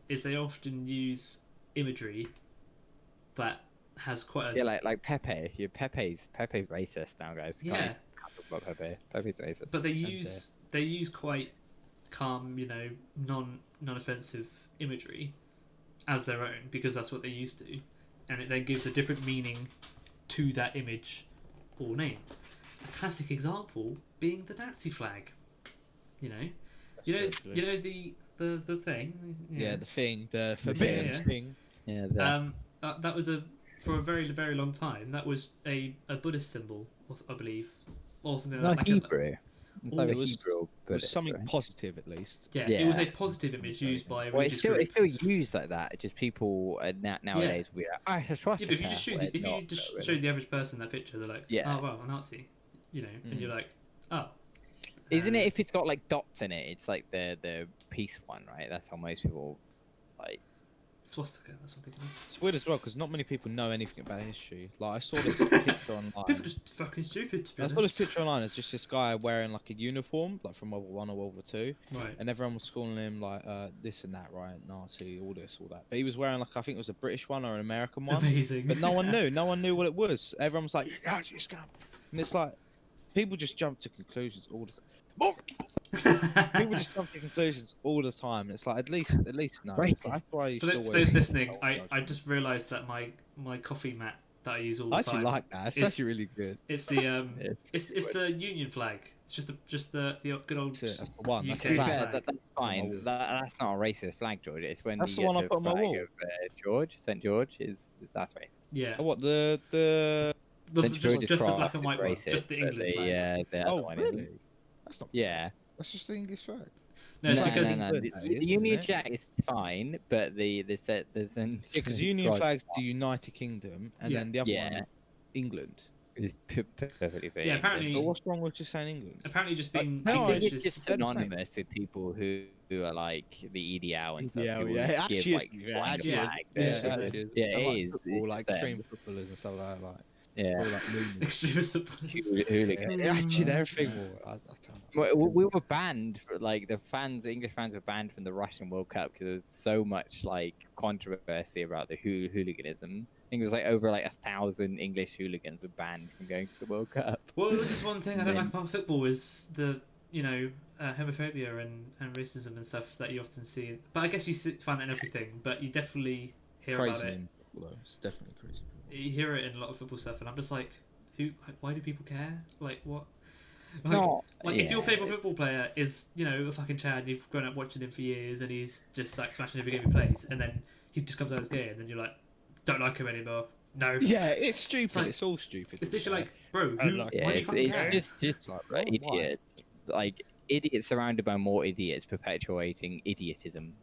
Is they often use imagery that has quite a like Pepe. Pepe's racist now, guys. Yeah. Can't talk about Pepe. Pepe's racist. But they use quite calm, non-offensive imagery as their own, because that's what they used to, and it then gives a different meaning to that image or name. a classic example being the Nazi flag. You know, the thing. Yeah, the thing, the Yeah, forbidden yeah. thing. Yeah, That was for a very very long time. That was a Buddhist symbol, I believe, or something it's not like Hebrew. It's like It a was- Hebrew, It but was something positive at least. Yeah, it was a Yeah. positive image used by a Well, religious it's group. still used like that. Just people nowadays will be like, "Oh, it's a Yeah, swastika." but if you just show Well, it's not, but show the average person that picture, they're like, Yeah. oh wow, a Nazi, you know, and you're like, oh. Isn't it if it's got like dots in it? It's like the peace one, right? That's how most people like. Swastika, that's what they call it. It's weird as well because not many people know anything about history. Like I saw this picture online. People just fucking stupid, to be I saw honest. this picture online. It's just this guy wearing like a uniform, like from World War One or World War Two, Right. and everyone was calling him like this and that, right? Nazi, all this, all that. But he was wearing like I think it was a British one or an American one. Amazing. But no one knew. No one knew what it was. Everyone was like, "Yeah, you scum," and it's like people just jump to conclusions all the time. People just jump to conclusions all the time. It's like at least no. Right. It's like, that's why you For should those always listening, don't I judge just realised that my coffee mat that I use all the I actually time. like that. It's It's- actually really good. It's the It's it's the Union flag. It's just the good old. That's it. That's the one. That's UK the To be flag. flag. fair, that's fine. wall. That's not a racist flag, George. It's when That's you the one get I put on my flag wall. of George, St. George, is that's racist. Yeah. Oh, what the St. Just George's the Cross black and is white one, racist, just the but England flag. the other Oh one really? isn't. That's not. Yeah. That's just the English flag. No, it's no, because no. Good, The, that the is, Union isn't it? Jack is fine, but there's an Yeah, because Union flag's the United Kingdom, and Yeah. then the other Yeah. one, England. is perfectly fair. Yeah, apparently- But what's wrong with just saying England? apparently just being no, I think English it's is just dead the same. synonymous with people who are like the EDL and stuff. Yeah, who yeah, will it actually give, is. like, Yeah, flying actually Yeah. is. flag. Yeah, Yeah, it's just actually is. yeah, And, it like, is. football, It's like them. extreme footballers and stuff like that. Like, Yeah. all like loonies. extremist footballers. Hooligan. Yeah, actually, they're a thing. I don't know. We were banned for like the English fans were banned from the Russian World Cup because there was so much like controversy about the hooliganism. I think it was like over like 1,000 English hooligans were banned from going to the World Cup. Well, this is one thing I don't Then- like about football is the homophobia and racism and stuff that you often see. But I guess you find that in everything. But you definitely hear Crazy about it. in football, though. It's definitely crazy. You hear it in a lot of football stuff, and I'm just like, why do people care? Like what? Like, Not- if your yeah. favourite football player is, a fucking Chad, and you've grown up watching him for years, and he's just like smashing every game he plays, and then he just comes out as gay, and then you're like, don't like him anymore. No. Yeah, it's stupid. like- It's all stupid. It's to be literally fair. like, bro, I don't like- Yeah, why do you it's, fucking care? it's just Like, like why? idiots. Like idiots surrounded by more idiots perpetuating idiotism.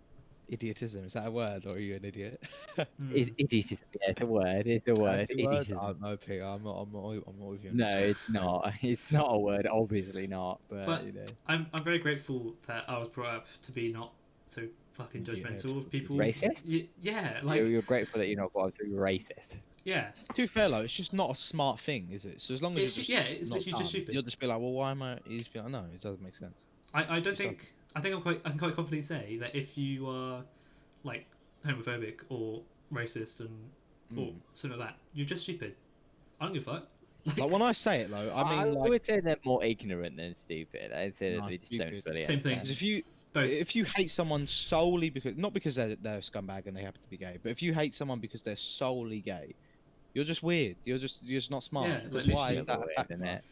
Idiotism, is that a word, or are you an idiot? Hmm. Idiotism, yeah, it's a word. It's a word. That's a word? Idiotism. I don't know, Peter. I'm not with you. on No, this. it's not. It's not a word. Obviously not. But, But- you know, I'm very grateful that I was brought up to be not so fucking Yeah, judgmental of people. Racist? Yeah, like you're grateful that you're not brought up to be racist. yeah. To be fair, though, it's just not a smart thing, is it? So as long as It's you're just it's not literally just dumb, stupid. you'll just be like, well, why am I? You just be like, no, it doesn't make sense. I don't So- think I can quite confidently say that if you are like homophobic or racist or Mm. something like that, you're just stupid. I don't give a fuck. Like when I say it though, I mean like would say they're more ignorant than stupid. I'd say that No, they just you don't could. fully Same thing. understand. because Both. if you hate someone solely because not because they're a scumbag and they happen to be gay, but if you hate someone because they're solely gay, you're just weird. You're just not smart. Yeah, because like, why literally is that a weird, factor? isn't it?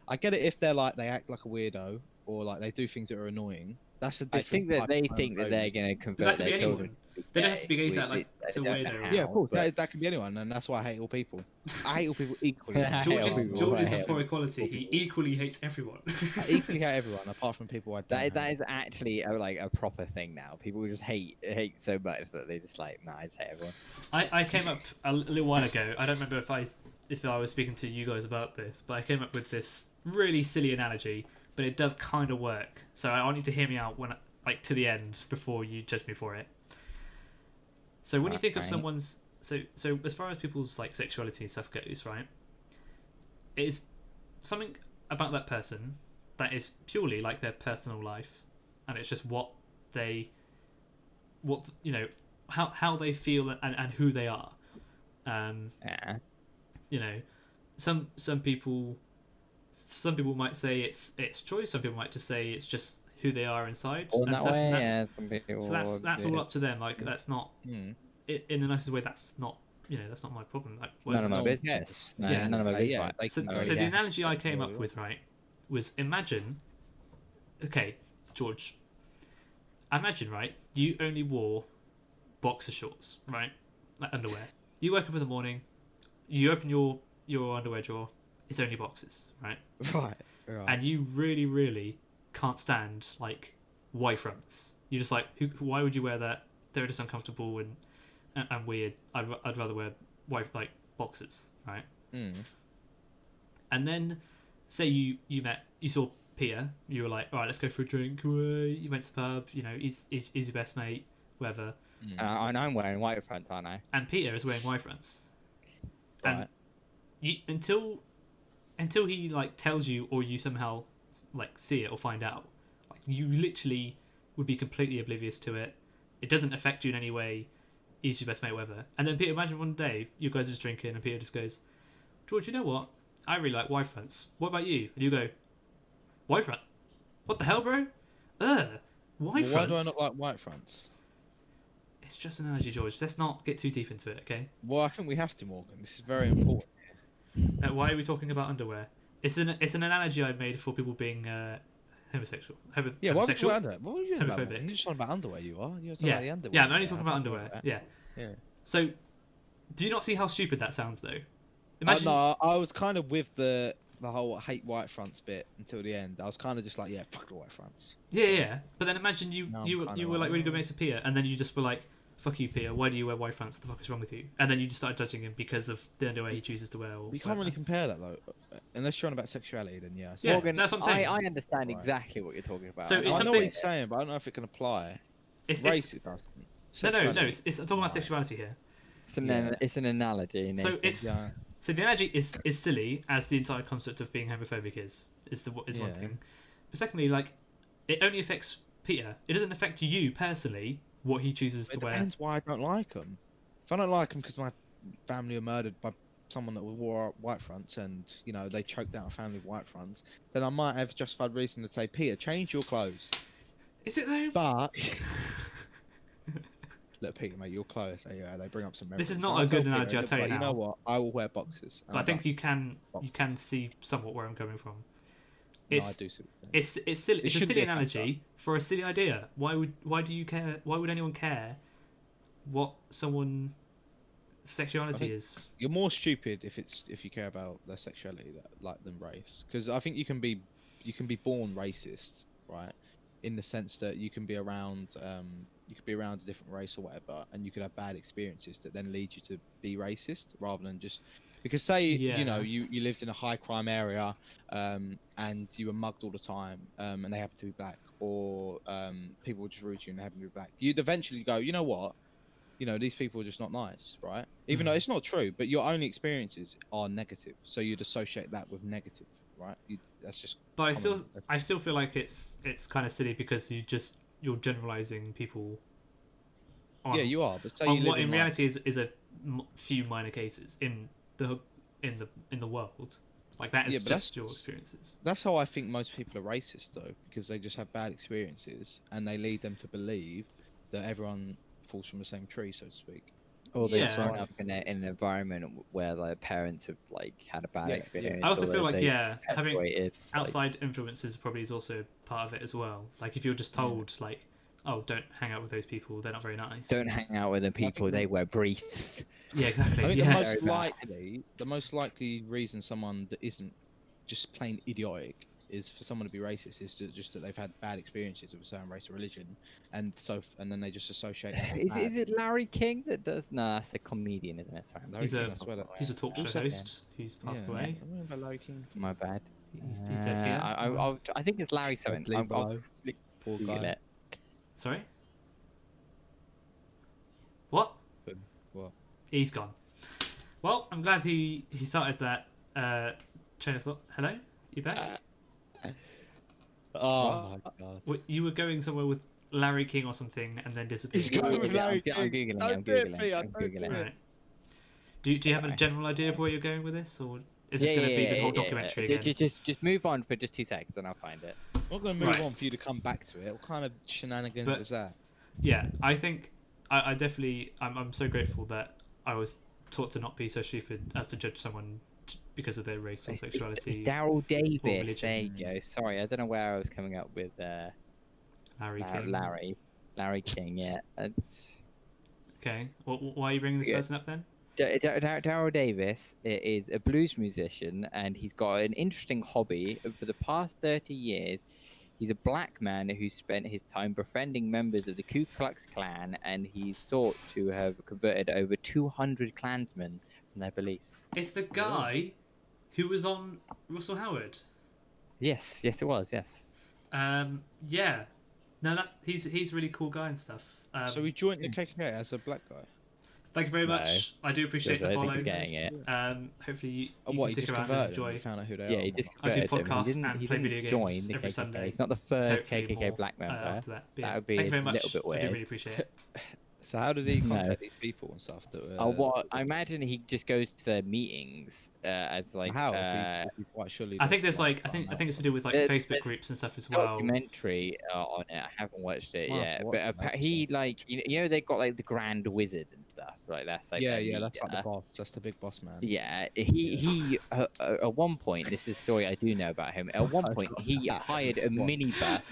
I get it if they're like they act like a weirdo or like they do things that are annoying. That's a I different. think that type they of think that they're homophobia. going to That convert could be their children. anyone. They don't have to be gay to act We- like I to don't weirdo. know Yeah, how, of course. but- That can be anyone, and that's why I hate all people. I hate all people equally. I hate George all is, people. George is I hate for all equality. He equally hates everyone. I equally hate everyone apart from people I don't. That hate. is actually a proper thing now. People just hate so much that they just like, nah, I just hate everyone. I came up a little while ago. I don't remember if I was speaking to you guys about this, but I came up with this really silly analogy, but it does kind of work. So I want you to hear me out to the end before you judge me for it. So when you think of Right. someone's so as far as people's like sexuality and stuff goes, right? It is something about that person that is purely like their personal life, and it's just how they feel and who they are. Yeah. Some people might say it's choice. Some people might just say it's just who they are inside. All in and that stuff, way, and yeah. Some people So that's all up to them. Like that's not Hmm. in the nicest way. That's not that's not my problem. Like, None of whatever. my No one business. cares. No, Yeah. none of my business. Yeah, Right. they So, can Oh, so the yeah. analogy I came Yeah, up yeah. with, right, was imagine. Okay, George. Imagine, right, you only wore boxer shorts, right, like underwear. You wake up in the morning, you open your underwear drawer, it's only boxers, right, Right. Right. and you really, really can't stand like Y fronts. You're just like, why would you wear that? They're just uncomfortable and weird. I'd rather wear like boxers, right? Mm. And then, say you saw Peter, you were like, all right, let's go for a drink. You went to the pub, he's your best mate, whatever. Mm. And I'm wearing white fronts, aren't I? And Peter is wearing Y fronts. And Right. until he like tells you, or you somehow like see it or find out, like you literally would be completely oblivious to it. It doesn't affect you in any way. He's your best mate, whatever. And then Peter, imagine one day you guys are just drinking, and Peter just goes, George, you know what? I really like Y fronts. What about you? And you go, Y front? What the hell, bro? Y Well, fronts? why do I not like white fronts? It's just an analogy, George. Let's not get too deep into it, okay? Well, I think we have to, Morgan. This is very important. Why are we talking about underwear? It's an analogy I made for people being homosexual. Yeah, why would you homosexual? wear underwear? What are you doing about? Homophobic. Morgan? You're just talking about underwear, you are. You're talking Yeah, about the underwear. yeah. I'm only talking I about don't know underwear. that. Yeah. Yeah. So, do you not see how stupid that sounds, though? No, I was kind of with the whole hate white fronts bit until the end. I was kind of just like, yeah, fuck the white fronts. Yeah. But then imagine No, I'm you kinda were like like, really good mates with Peter, and then you just were like, "Fuck you, Peter. Why do you wear white fronts? What the fuck is wrong with you?" And then you just started judging him because of the underwear he chooses to wear. Or You can't really whatever. compare that though, unless you're on about sexuality. Then yeah. Yeah, Morgan, that's what I'm saying. I understand Right. exactly what you're talking about. So and it's I I know something- what he's saying, but I don't know if it can apply. It's Race, it doesn't. no. Sexuality, It's I'm talking about right. sexuality here. it's an analogy. So Nathan. it's Yeah. so the analogy is silly as the entire concept of being homophobic is one Yeah. thing. But secondly, like it only affects Peter. It doesn't affect you personally what he chooses to It wear. depends why I don't like them. If I don't like them because my family were murdered by someone that wore white fronts and they choked out a family with white fronts, then I might have justified reason to say, Peter, change your clothes. Is it though? But look, Peter, mate, your clothes they bring up some memories. This is And not I a good tell Peter, analogy, I'll look, tell you like, You now. know what? I will wear boxes. But I think you can see somewhat where I'm coming from. It's I do see what you're saying. it's silly. It It's a shouldn't silly be a factor. analogy for a silly idea. Why do you care? Why would anyone care what someone's sexuality think- is? You're more stupid if you care about their sexuality than race, because I think you can be born racist, right? In the sense that you can be around a different race or whatever, and you could have bad experiences that then lead you to be racist, rather than just because say Yeah. you lived in a high crime area, and you were mugged all the time, and they happen to be black, or people would just rude to you and they happen to be black. You'd eventually go, you know what? These people are just not nice, right? Even though it's not true, but your only experiences are negative, so you'd associate that with negative, right? That's just. But common. I still feel like it's kind of silly because you're generalizing people. On, Yeah, you are, but say on you live what in like- reality is a few minor cases in the world. Like that is Yeah, but just your experiences. That's how I think most people are racist, though, because they just have bad experiences and they lead them to believe that everyone falls from the same tree, so to speak. Or they've Yeah. grown up in an environment where their parents have had a bad Yeah, yeah. experience. I also or feel like they having perpetuated, outside influences probably is also part of it as well. Like if you're just told like, oh, don't hang out with those people, they're not very nice. don't hang out with the people. They wear briefs. Yeah, exactly. I think Yeah. the most likely reason someone that isn't just plain idiotic is for someone to be racist is just that they've had bad experiences with a certain race or religion, and then they just associate. that with bad. Is it Larry King that does? No, that's a comedian, isn't it? Sorry, Larry He's King, a- I swear that- He's a talk show Also- host who's passed Yeah, away. I remember Larry King. my bad. He's dead here. I think it's Larry something. Leave I'll below. Poor Google guy. it. Sorry. What? What? He's gone. Well, I'm glad he started that chain of thought. Hello, you back? Oh my god. You were going somewhere with Larry King or something, and then disappeared. He's going with Larry I'm King. googling. Don't I'm do it, googling. Pete, I'm don't do googling. it. Alright. Do you have a Okay. general idea of where you're going with this, or is this going to be the whole documentary again? Just move on for just 2 seconds, and I'll find it. I'm not going to move Right. on for you to come back to it. What kind of shenanigans But- is that? Yeah, I think I definitely I'm so grateful that I was taught to not be so stupid as to judge someone because of their race or sexuality. Daryl Davis. religion. There you go. Sorry, I don't know where I was coming up with Larry King. Larry King. Yeah. Okay. Well, why are you bringing this Yeah. person up then? Daryl Davis is a blues musician, and he's got an interesting hobby. For the past 30 years, he's a black man who spent his time befriending members of the Ku Klux Klan, and he's thought to have converted over 200 Klansmen from their beliefs. It's the guy who was on Russell Howard. Yes, it was, yes. Yeah. No, he's a really cool guy and stuff. So he joined the KKK as a black guy. Thank you very No. much. I do appreciate the I think follow. you're getting it. Hopefully you What, can he stick just around and converted enjoy. and found out who they Yeah, are? he just I do converted them. podcasts He didn't, and he play didn't video join games the every KKK. Sunday. He's not the first Hopefully KKK more, black member. after that. But yeah, That would be thank you very a much. little bit I do weird. really appreciate it. So how did he No. contact these people and stuff? That What I imagine he just goes to their meetings as like how? If he quite surely. I think does, there's I think it's to do with like There's- Facebook there's groups and stuff as well. documentary on it. I haven't watched it I'll have yet, to but watch that, he like you know they've got like the Grand Wizard and stuff like that's like yeah, their yeah, that's like leader. the boss. That's the big boss man. Yeah, he at one point, this is a story I do know about him. At one point, he hired a minibus.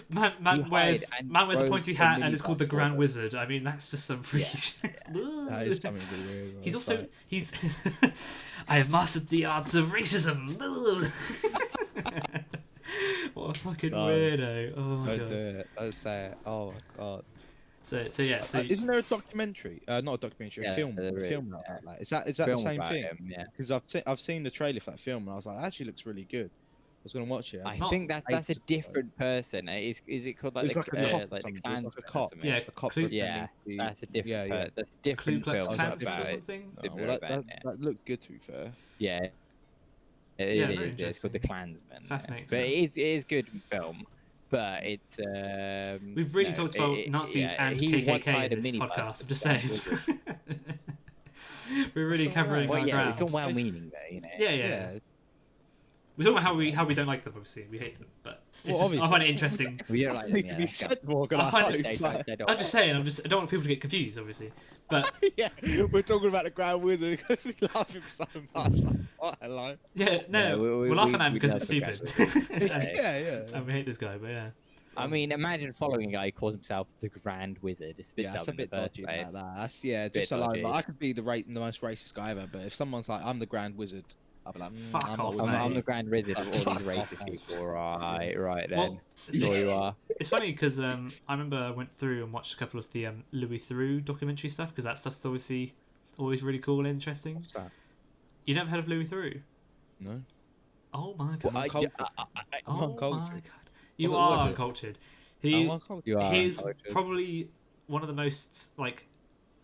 Man wears and a drove pointy a hat and it's called the minibus Grand for Wizard. I mean, that's just some freaky Yeah, shit. That is something really weird. He's It's also like- he's I have mastered the arts of racism. What a fucking No. weirdo! Oh my Don't god. do it. Don't say it. Oh my god. So yeah. So Isn't there a documentary? Not a documentary. Yeah, a film. there A is, film yeah. about that. Is that the film same about thing? him, yeah. Because I've seen the trailer for that film and I was like, it actually looks really good. I was gonna watch it. I Not think that's a ages ago. different person. Is it called like It's the like a cop or like the something. It's Klansman like a or cop. something? Yeah, a cop. Clue- Yeah, pretending to- that's a different. Yeah, yeah. That's a Ku different Klux film Klansman about or it. something. Oh, Different well, that, event, that, yeah. that looked good to be fair. Yeah. Yeah, It very is. It's called the interesting. Klansman. Fascinating But stuff. it is good film. But it's We've really talked about Nazis and he once KKK hired in a this minibus podcast. I'm just to saying. We're really That's all covering right. Well, our yeah, ground. it's all well-meaning though, you know. Yeah. Yeah. We're talking about how we don't like them. Obviously, we hate them, but it's Well, just, I find it interesting. We don't like them, Need yeah, to be that's said more. I find They it- don't- they don't I'm just saying. I don't want people to get confused, obviously. But yeah, we're talking about the Grand Wizard because we love him so much. What a lie. yeah, no, Yeah, we're laughing at him we because love it's the stupid. Grand and, Yeah. and we hate this guy, but yeah. I mean, imagine following a guy who calls himself the Grand Wizard. It's a bit Yeah, it's a dumb in bit the first dodgy place. about that. That's, yeah, Bit just a line. dodgy. Like, I could be the most racist guy ever, but if someone's like, I'm the Grand Wizard, I'll be like, Fuck I'm off, not with mate. I'm you. the Grand Wizard of all Fuck these off, racist mate. people. Right then. Well, Sure you are. it's funny because I remember I went through and watched a couple of the Louis Theroux documentary stuff because that stuff's obviously always really cool and interesting. What's that? You never heard of Louis Theroux? No. Oh my god! Well, I- I'm Oh my uncultured. god! You What are was it? uncultured. I'm He uncultured. You are he's uncultured. probably one of the most like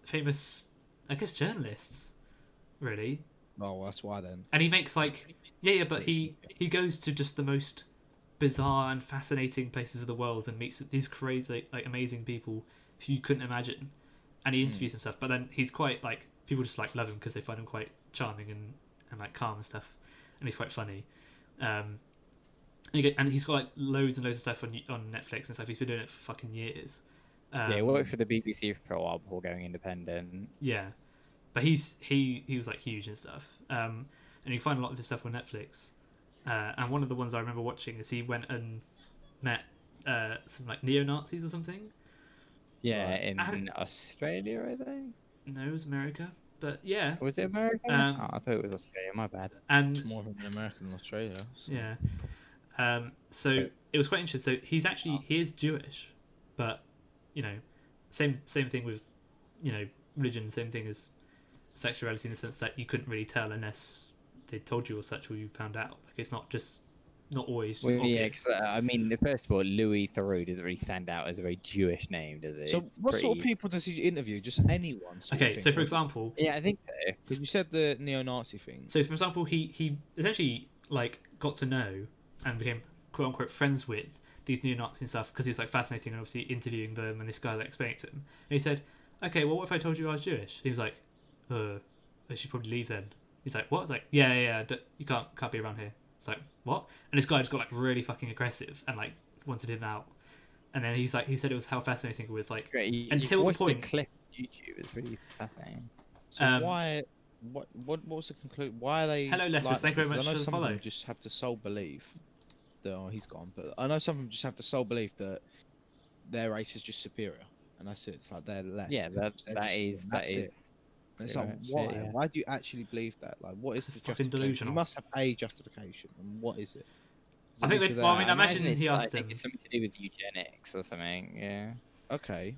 famous, I guess, journalists, really. Oh, well, that's why then. And he makes like but he goes to just the most bizarre and fascinating places of the world and meets with these crazy, like amazing people who you couldn't imagine. And he interviews himself, but then he's quite like people just like love him because they find him quite charming and like calm and stuff, and he's quite funny. And he's got like loads and loads of stuff on Netflix and stuff. He's been doing it for fucking years. Yeah, he worked for the BBC for a while before going independent. Yeah, but he was like huge and stuff. And you can find a lot of his stuff on Netflix. And one of the ones I remember watching is he went and met some like neo-Nazis or something. Yeah, Right. in Australia, I think. No, it was America, but yeah. Was it America? Um, I thought it was Australia. My bad. And More of an American than Australia. So. yeah, so it was quite interesting. So he is Jewish, but you know, same thing with religion. Same thing as sexuality in the sense that you couldn't really tell unless they told you or such, or you found out. Like it's not always just Well, yeah, obvious. 'cause, I mean, first of all, Louis Theroux doesn't really stand out as a very Jewish name, does it? So, It's what sort of pretty- people does he interview? Just anyone? sort of Okay, thing, so for or- example, Yeah, I think so. Because you said the neo-Nazi thing. he essentially like got to know and became quote unquote friends with these neo-Nazis and stuff because he was like fascinating and obviously interviewing them, and this guy like explaining it to him. And he said, "Okay, well, what if I told you I was Jewish?" He was like, I should probably leave then." He's like, "What?" It's like, "Yeah, you can't be around here." It's like, "What?" And this guy just got like really fucking aggressive and like wanted him out. And then he said it was how fascinating it was like Great. You until the watched point. clip on YouTube. It's really fascinating. So Um, why what was the conclusion? Why are they? Hello, Lester, like thank you very that? much I know for the some of follow. them just have the sole belief that he's gone, but I know some of them just have the sole belief that their race is just superior, and that's it. It's like they're less. Yeah, They're that just- is that's that is. it. And it's pretty like, much why? it, yeah. Why do you actually believe that? Like, what is It's the fucking justification? delusional. You must have a justification, and what is it? I think linked they- to well, I their- mean, I imagine it's, he I asked think him. it's something to do with eugenics or something. Yeah. okay.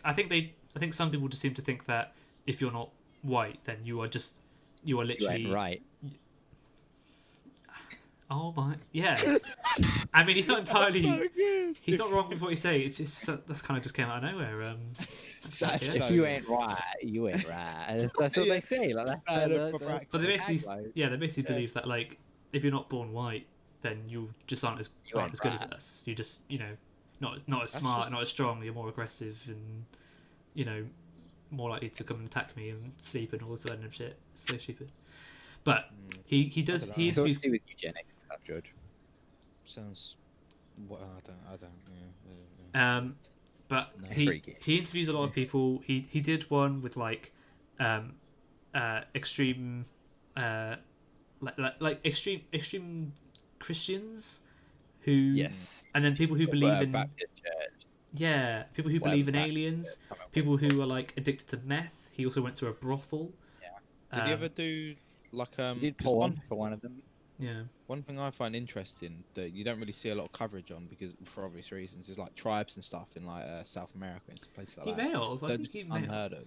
I think some people just seem to think that if you're not white, then you are literally Right. Oh my, yeah. I mean, he's not entirely. So good. He's not wrong with what he's saying. It's just that's kind of just came out of nowhere. That's yeah. so If you good. ain't right, you ain't right. That's what Yeah. they say. Like that's Proper But they basically, tagline. yeah, they basically Yeah. believe that like if you're not born white, then you just aren't as You ain't good as right. us. You just not as That's smart, just- not as strong. You're more aggressive, and more likely to come and attack me and sleep and all this random shit. It's so stupid. But he does don't he know. It's all to interviews do with eugenics stuff, George. Sounds. What I don't. Yeah. but No, he freaky. he interviews a lot of people. He did one with like extreme like extreme Christians who Yes. and then people who believe in Baptist church. people who Whatever believe in Baptist aliens, church, come on. people who are like addicted to meth. He also went to a brothel. Did you ever do like He did 'cause porn for one of them. Yeah. one thing I find interesting that you don't really see a lot of coverage on because for obvious reasons is like tribes and stuff in like South America and places like He that. may have. I They're think just he may have. unheard of. I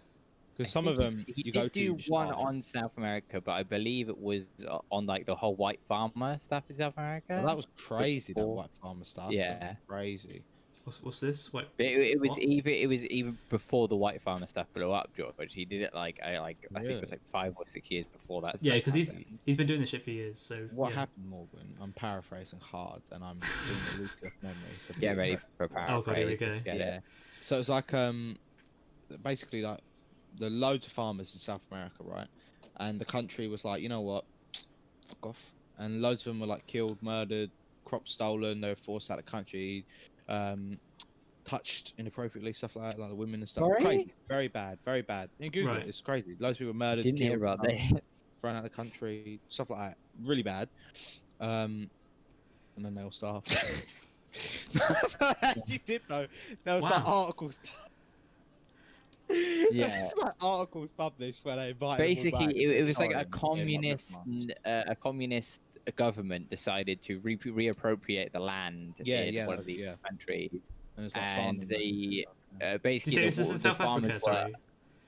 Because some of think them he you go did to. do you just one like, on South America, but I believe it was on like the whole white farmer stuff in South America. Well, that was crazy. That before- white farmer stuff. Yeah. That was crazy. What's this? Wait. But it was What? even before the white farmer stuff blew up, George. He did it like I think it Really? was like 5 or 6 years before that. Yeah, stuff because happened. he's been doing this shit for years. So What yeah. happened, Morgan? I'm paraphrasing hard, and I'm doing the lucid memory. So Get please ready don't- for a paraphrase. Oh, God, here we go. let's get Yeah. it. So it's like basically like the loads of farmers in South America, right? And the country was like, you know what, fuck off. And loads of them were like killed, murdered, crops stolen. They were forced out of the country, touched inappropriately, stuff like that, like the women and stuff. Sorry? Crazy, very bad, very bad. You Google Right. it, it's crazy. Loads of people were murdered, Didn't hear killed, about that. thrown out of the country, stuff like that. Really bad. And then they all starved. You did though. There was like Wow. articles. Yeah. like articles published where they invited them all Basically, back and it said was like sorry, a and they gave them, like, communist, reprimands. a communist government decided to reappropriate the land in one of these countries, And, it's like and farming they Did you basically say this is in the South farmers Africa? were Sorry.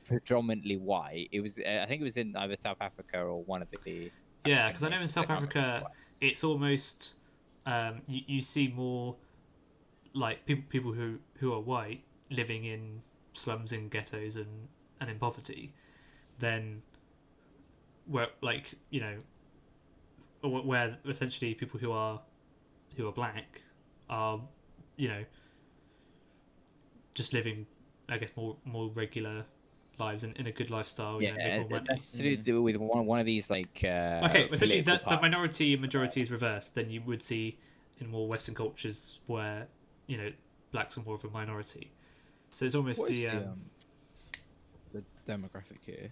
predominantly white. It was I think it was in either South Africa or one of the Yeah, because I know in South African countries. Africa it's almost you see more like people who are white living in slums in ghettos and in poverty than where where essentially people who are black are just living I guess more regular lives in a good lifestyle. Yeah, make more money. that's to do with one of these like Okay, essentially political the parties. minority and majority is reversed than you would see in more Western cultures where blacks are more of a minority. So it's almost What is the the demographic here?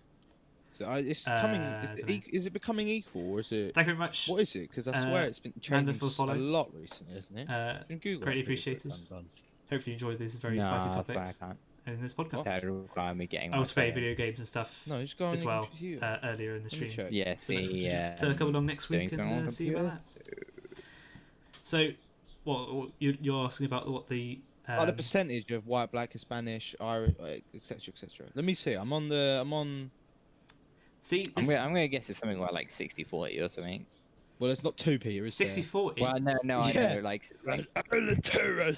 So it's coming. I dunno. Is it becoming equal, or is it? thank you very much. What is it? Because I swear it's been changing for the follow. a lot recently, isn't it? You can Google greatly it pretty quick, appreciated. done. Hopefully you enjoy these very No, spicy that's why topics I can't. in this podcast. That would require me getting I my also play phone. video games and stuff No, just go on as your well computer. earlier in the Let me stream. check. Yeah, So let's see, to come along next doing week something and on see about computers. that. So, what you're asking about what the the percentage of white, black, Hispanic, Irish, etc., etc. Let me see. I'm on. see I'm this gonna guess it's something like 60-40 or something. Well, there's not two Peter, is 60-40. Well, no, I Yeah. know, like there?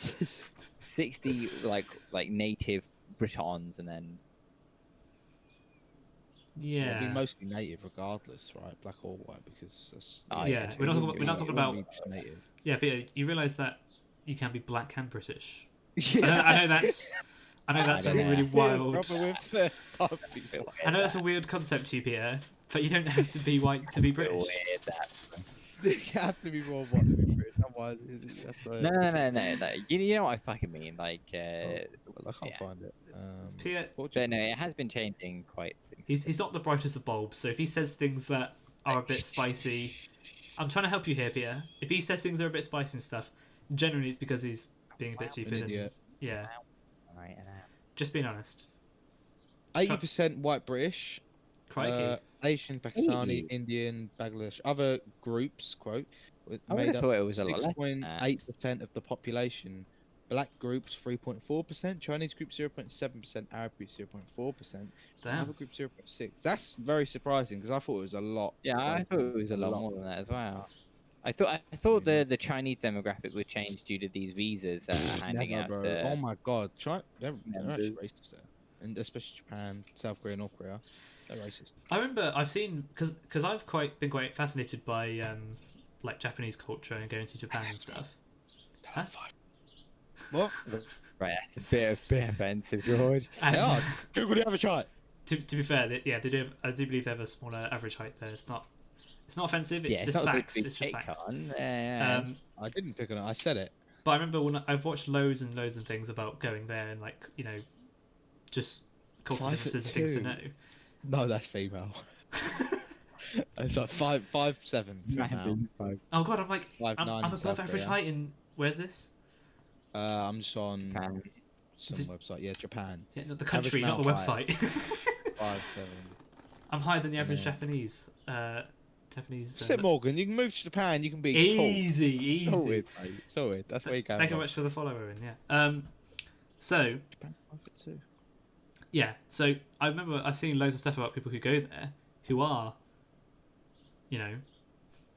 60 like native Britons, and then yeah. It'll be mostly native, regardless, right? Black or white, because that's, Oh, yeah, we're not talking about native. Yeah, but you realise that you can be black and British. Yeah. I know that's a don't know. really wild. I know that's a With, weird concept to you, Peter, but you don't have to be white to be Bit British. weird that. you have to be more white to be British. I'm Why that's the No. You know what I fucking mean. Like, well, I can't yeah. find it. Pierre, What do But no, it has been changing quite. he's not the brightest of bulbs, so if he says things that are a bit spicy, I'm trying to help you here, Pierre. If he says things that are a bit spicy and stuff, generally it's because he's being a bit stupid. an And, idiot. yeah, Right, just being honest. 80% white British, Crikey. Asian, Pakistani, Hey. Indian, Bangladesh, other groups, quote, I would made have up thought it was a lot less. 6.8% of the population. Black groups 3.4%, Chinese group 0.7%, Arab group 0.4%, Damn. other group 0.6%. That's very surprising because I thought it was a lot. Yeah, I thought it was a lot more than that as well. I thought the Chinese demographic would change due to these visas that are handing Never, out bro. to Oh my god, they're actually members. racist there, and especially Japan, South Korea, North Korea. They're racist. I remember I've seen because I've been quite fascinated by like Japanese culture and going to Japan and stuff. Huh? What? Right, that's a bit offensive, George. And, Yeah, Google the other chart. to be fair, they do. I do believe they have a smaller average height there. It's not offensive. It's Yeah, just it's not facts. good to It's just take facts. on. I didn't pick on it. I said it. But I remember when I've watched loads and loads of things about going there and like just cultural 5'2". differences and things to know. No, that's female. It's like 5'7" now. Oh god, I'm like 5'9" I'm above South average Korea. height in where's this? I'm just on Japan. some Is it- website. Yeah, Japan. Yeah, not the Average country, not the male website. 5'7". I'm higher than the average Yeah. Japanese. Japanese. Sit Morgan, you can move to Japan. You can be Easy. tall. Sorted, mate. Sorted. That's where you go. Thank you very much for the follower in. Yeah. So Japan 5'2". yeah, so I remember I've seen loads of stuff about people who go there who are,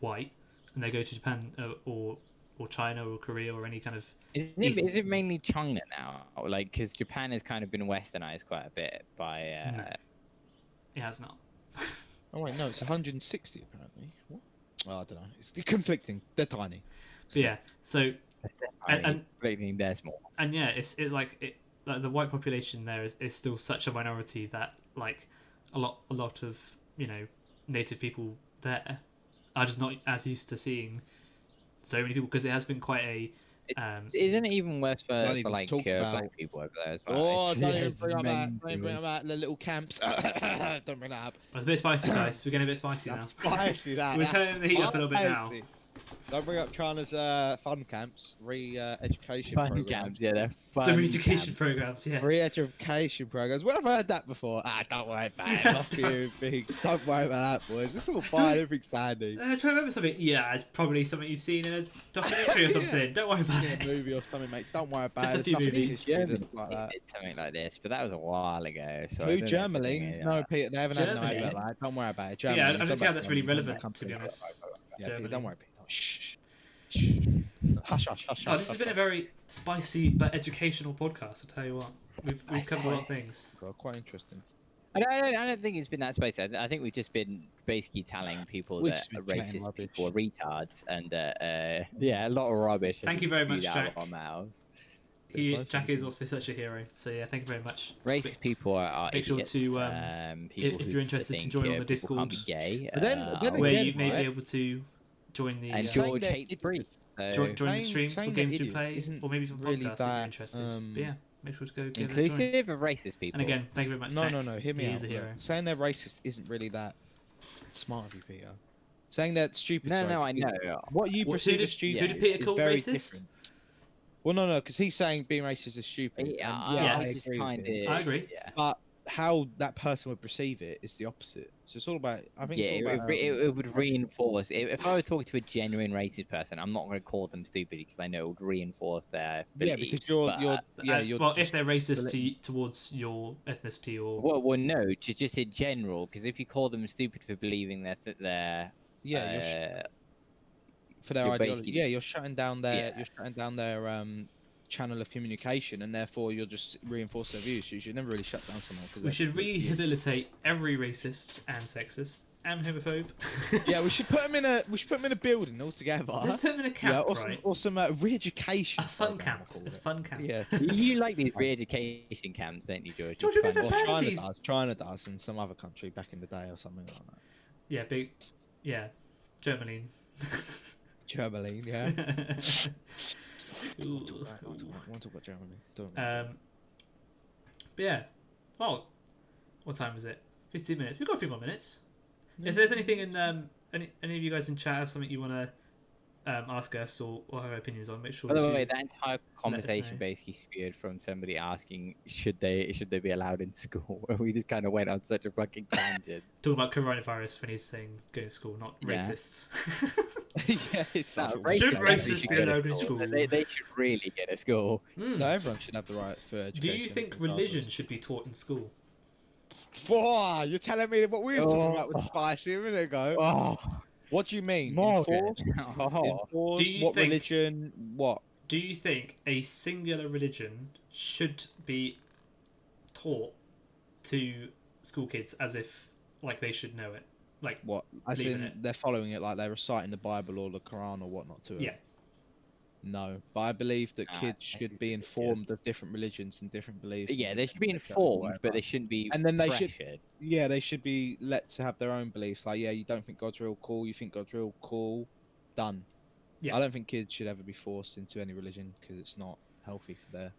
white, and they go to Japan or China or Korea or any kind of. Is it mainly China now? Like, because Japan has kind of been westernized quite a bit by. No. It has not. Oh wait, no, it's 160 apparently. What? Oh, I don't know. It's conflicting. They're tiny. But yeah, so and they're small. and yeah, it's like the white population there is still such a minority that like a lot of native people there are just not as used to seeing so many people because it has been quite a. Isn't it even worse for Don't even like talk about- black people over there as well? Oh, It's- don't even it's bring up that. Don't mental. even bring up that. The little camps. Don't bring that up. It's a bit spicy, guys. We're getting a bit spicy now. That's spicy. That. We're that's turning the heat up a little bit now. spicy. Don't bring up China's fun camps, education Fun programs. camps, yeah, they're fun. The re-education camps. programs, yeah. Re-education programs. Where have I heard that before? Don't worry about it. Yeah, Must be big. Don't worry about that, boys. It's all fine. Everything's dandy. I'm trying to remember something. Yeah, it's probably something you've seen in a documentary or something. Yeah. Don't worry about Yeah, it. movie or something, mate. Don't worry about Just it. a few There's nothing in movies. history Yeah, that's like that. did something like this, but that was a while ago. So I Who, don't know if Germany? anything, No, Peter, they haven't had an Germany? idea about that. Don't worry about it. Yeah, Germany. I don't Don't see how worry that's about really it. Don't relevant, come to be honest. Yeah, Germany. Peter, don't worry, Peter. Shh. Hush, hush, hush, Oh, this has been a very spicy but educational podcast. I tell you what, we've covered a lot of things. Quite interesting. I don't think it's been that spicy. I think we've just been basically telling people We've that just been chatting racist rubbish. people are retards, and yeah, a lot of rubbish. has Thank you been very much, spewed out of Jack. our mouths. Jack is also such a hero. So yeah, thank you very much. Racist people are Make sure idiots. to, people if who you're interested to think, join on the people can't be Discord, gay, But then where again, you may right? be able to join the and Saying George they're hates Bree. So join the saying- streams for saying games they're we play, idiots isn't or maybe for really podcasts if that, you're interested. But yeah, make sure to go give it a join. inclusive of racist people. And again, thank you very much. No, Jack. no, no. Hear me He out. is a look. hero. Saying they're racist isn't really that smart of you, Peter. Saying that stupid. No, sorry, no, I is- know. What you Who perceive did- as stupid who did Peter is call very racist? different. Well, no, because he's saying being racist is stupid. Yeah, and yeah, I it's just agree with kind him. of. I agree. Yeah. But how that person would perceive it is the opposite. So it's all about. I think Yeah, it's all about. it would reinforce. If I was talking to a genuine racist person, I'm not going to call them stupid because I know it would reinforce their Yeah, beliefs. because you're Well, if just they're racist beli- towards your ethnicity or well, no, just in general. Because if you call them stupid for believing they're yeah, you're for their you're ideology. basically- Yeah, you're shutting down their Yeah. you're shutting down their channel of communication, and therefore you'll just reinforce their views. So you should never really shut down someone because we should rehabilitate every racist and sexist and homophobe. Yeah, we should put them in a building altogether. Let's put them in a camp, yeah, right? or some re-education. A fun program, camp. I call A it. fun camp. Yeah. you like these re-education camps, don't you, George? George, It's you've been fun. for Or fan of China these. does. China does, and some other country back in the day or something like that. Yeah, big. Yeah, Germany. Germany, yeah. Ooh. I want to talk about Germany. Don't. But yeah, well, what time is it? 15 minutes. We've got a few more minutes. If there's anything in any of you guys in chat have something you want to ask us or have opinions on, make sure. By the to way, that entire conversation know. basically spewed from somebody asking, should they be allowed in school? And we just kind of went on such a fucking tangent. Talking about coronavirus when he's saying go to school, not Yeah. racists. Yeah, it's No, like Should racists racists should be go to allowed in school? They should really get to school. no, everyone should have the right for Do education. you think religion should be taught in school? Boah, you're telling me what we were talking about with Oh. spicy a minute ago. Oh, What do you mean? Morgan. Enforced? Oh. Enforced? Do you What think- religion? What? Do you think a singular religion should be taught to school kids as if like they should know it? Like What? As Believe in in it. they're following it like they're reciting the Bible or the Quran or whatnot to it? yeah. No, but I believe that Nah, kids I should think be they should. informed of different religions and different beliefs. Yeah, and they should be different culture and informed, but they whatever. shouldn't be And then they should- pressured. Yeah, they should be let to have their own beliefs. Like, yeah, you don't think God's real cool, you think God's real cool, done. Yeah. I don't think kids should ever be forced into any religion because it's not healthy for their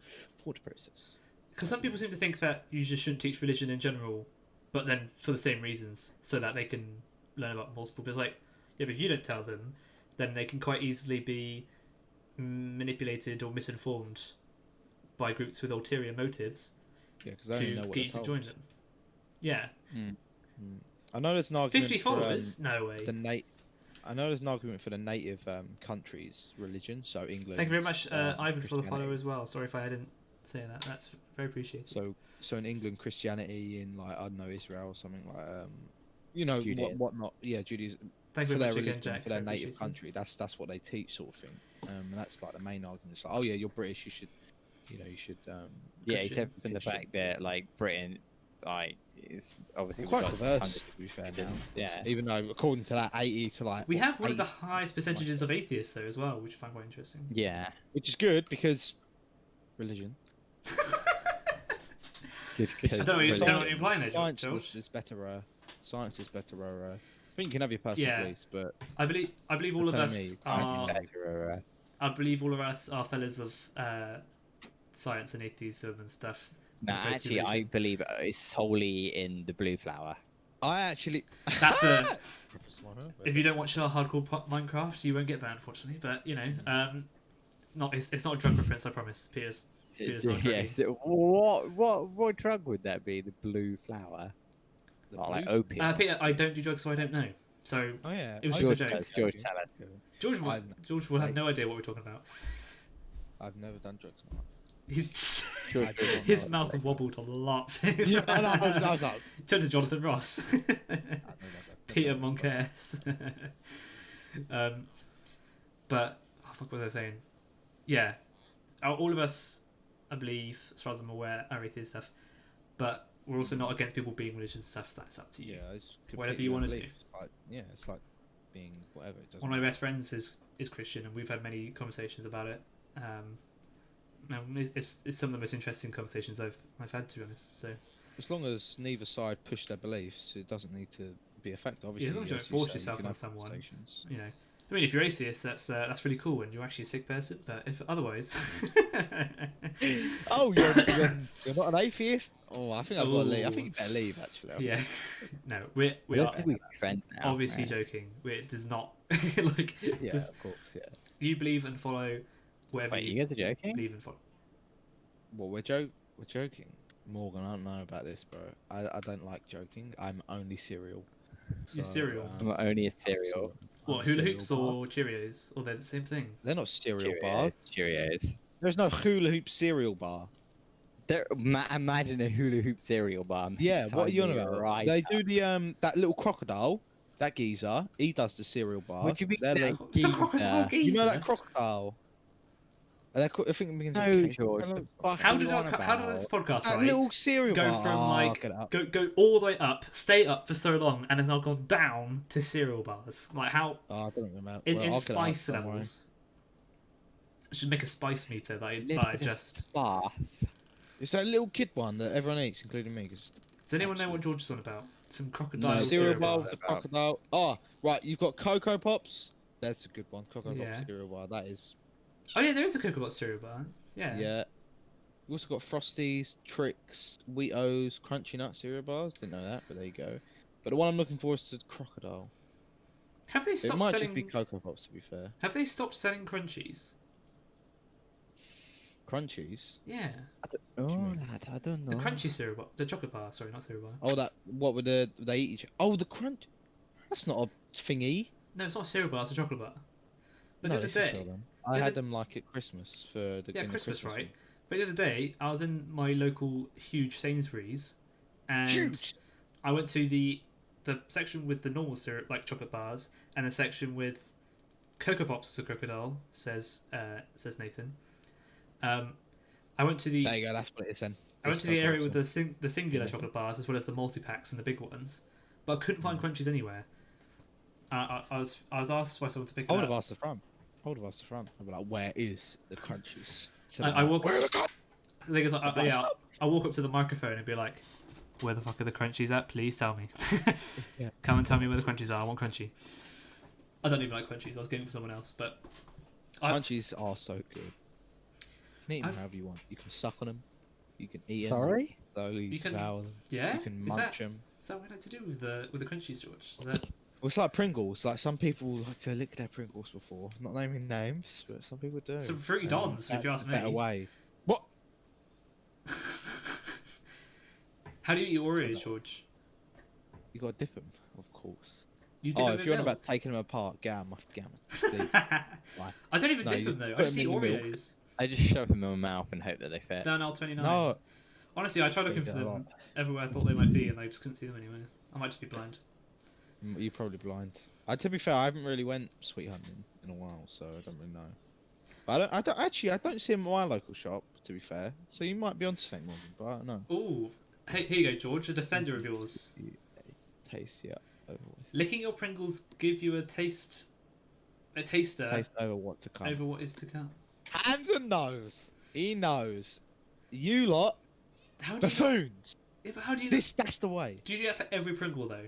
thought process. Because some people seem to think that you just shouldn't teach religion in general, but then for the same reasons, so that they can learn about multiple. But it's like, yeah, but if you don't tell them, then they can quite easily be manipulated or misinformed by groups with ulterior motives Yeah, because they only know to what get you they're to join told. them. Yeah, I know there's an argument 50 for, followers? No way. I know there's an argument for the native countries' religion, so England. Thank you very much, Ivan, for the follow Christianity. as well. Sorry if I didn't say that. That's very appreciated. So in England, Christianity, in like I don't know Israel or something like you know Judaism. whatnot. Yeah, Judaism Thank you for very their much again, religion, Jack. for their very native appreciated. country. That's what they teach, sort of thing. And that's like the main argument. It's like, oh yeah, you're British, you should, you should. Yeah, Christian. except from the Christian. fact that like Britain, like is obviously Quite we've got diverse, hundreds to be fair. of Now. Yeah. Even though according to that, 80 to like. We what, have one of the 80, highest percentages of atheists, though, as well, which I find quite interesting. Yeah. which is good because religion. Good, I don't know what you're Science- implying there, Science George. is better. Science is better. I think you can have your personal Yeah. beliefs, but I believe all of telling us me, are. I believe all of us are fellas of science and atheism and stuff. No, opposed to actually, I religion. believe it's solely in the blue flower. I actually. That's a. If you don't watch our hardcore Minecraft, you won't get that, unfortunately. But you know, it's not a drug reference. I promise, Peter's not Yes. joking. What drug would that be? The blue flower? The Not like blue- opium. Peter, I don't do drugs, so I don't know. So Oh yeah. It was I just a George joke. does. George, tell us. George will have I- no idea what we're talking about. I've never done drugs. George I do not His know mouth what wobbled a lot. Yeah, I was like, Turned to Jonathan Ross. I've never Peter done drugs. Moncares. But what was I saying? Yeah, all of us, I believe, as far as I'm aware, are atheist stuff. But we're also not against people being religious and stuff. That's up to you. Yeah, it's Whatever completely you wanna unbelief. do. Like, yeah, it's like being whatever. It doesn't One of my matter. best friends is Christian, and we've had many conversations about it. And it's some of the most interesting conversations I've had, to be honest. So As long as neither side push their beliefs, it doesn't need to be a factor. Obviously, as long as you don't as you force say, yourself can on have someone. conversations. you know, I mean, if you're atheist, that's really cool, and you're actually a sick person. But if otherwise, Oh, you're not an atheist? Oh, I think I've got to leave. I Ooh. think you better leave, actually. yeah, no, we We are don't think we can be friends now. obviously right? joking. It does not like. Yeah, Does, of course, yeah. you believe and follow whatever Wait, you guys are joking? believe and follow. Well, we're joking. Morgan, I don't know about this, bro. I don't like joking. I'm only cereal. You're cereal? I'm only a cereal. I'm What, a hula cereal hoops bar. or Cheerios? Or they're the same thing? They're not cereal Cheerios. bars. Cheerios. There's no hula hoop cereal bar. Imagine a hula hoop cereal bar. man. Yeah, what are you on Sign me about? right They up. do the that little crocodile, that geezer. He does the cereal bar. What do you mean They're that the- The crocodile geezer? you know geezer? that crocodile? I think it begins with No, K. George. The fuck How are did you on how did this about? podcast That right, little cereal go bar. from Oh, like get up. go all the way up, stay up for so long, and has now gone down to cereal bars? Like how Oh, I don't remember. in Well, I'll get it up, spice don't worry. levels? I should make a spice meter that I Little just. Bar. It's that little kid one that everyone eats, including me. 'Cause Does anyone know what George is on about? Some No, crocodile cereal cereal bar bar. with the about. crocodile. Oh, right. You've got Cocoa Pops. That's a good one. Cocoa Yeah. Pop cereal bar. That is. Oh yeah, there is a Cocoa Pop cereal bar. Yeah. Yeah. We also got Frosties, Trix, Wheatos, Crunchy Nut cereal bars. Didn't know that, but there you go. But the one I'm looking for is the Crocodile. Have they It stopped might selling? just be Cocoa Pops, to be fair. Have they stopped selling Crunchies? Crunchies. Yeah. you Oh, mean? lad, I don't The know. Crunchy cereal bar, the chocolate bar. Sorry, not cereal bar. Oh, that. What would they eat each? Oh, the crunch. That's not a thingy. No, it's not a cereal bar. It's a chocolate bar. But No, the they other still day, sell them. I the had other- them like at Christmas for the yeah, in the Christmas, right? one. But the other day, I was in my local huge Sainsbury's, and Huge. I went to the section with the normal syrup, like chocolate bars, and a section with Cocoa Pops as a crocodile. Says Nathan. I went to the There you go. That's what it is then. I went This to the Cocoa area Pops with then. the singular Yeah. chocolate bars as well as the multi packs and the big ones, but I couldn't find Crunchies anywhere. I was asked by someone to pick it I would have up. asked the front. I'd be like, where is the Crunchies? I walk Where are up. the The thing is, I walk up to the microphone and be like, "Where the fuck are the Crunchies at? Please tell me. Yeah. Come and tell me where the Crunchies are. I want Crunchy." I don't even like Crunchies. I was getting for someone else, but Crunchies are so good. You can eat them I- however you want. You can suck on them. You can eat them. Sorry? Slowly You can- devour them. yeah, You can is munch them. that what I like to do with the Crunchies, George? Is that Well, it's like Pringles. Like some people like to lick their Pringles before. Not naming names, but some people do. some fruity And dons? If you that's ask the better me. way. What? How do you eat your Oreos, George? You gotta dip them, of course. You dip Oh, them if in you're on milk? about taking them apart, get out of Why? I don't even No, dip you them though. I put just them eat in milk. Oreos. I just shove them in my mouth and hope that they fit. Darnell 29. No, Honestly, I tried Yeah, looking you for get a them lot. everywhere I thought they might be, and I just couldn't see them anywhere. I might just be blind. you're probably blind. To be fair, I haven't really went sweet hunting in a while, so I don't really know. But I don't see them in my local shop. To be fair, so you might be onto something, Morgan, but I don't know. Ooh, hey, here you go, George. A defender of yours. Taste, yeah. Over with. Licking your Pringles give you a taster Taste over what to come. over what is to come. Hamden knows. He knows. You lot, How do you? buffoons. Yeah, but how do you? That's the way. Do you do that for every Pringle though?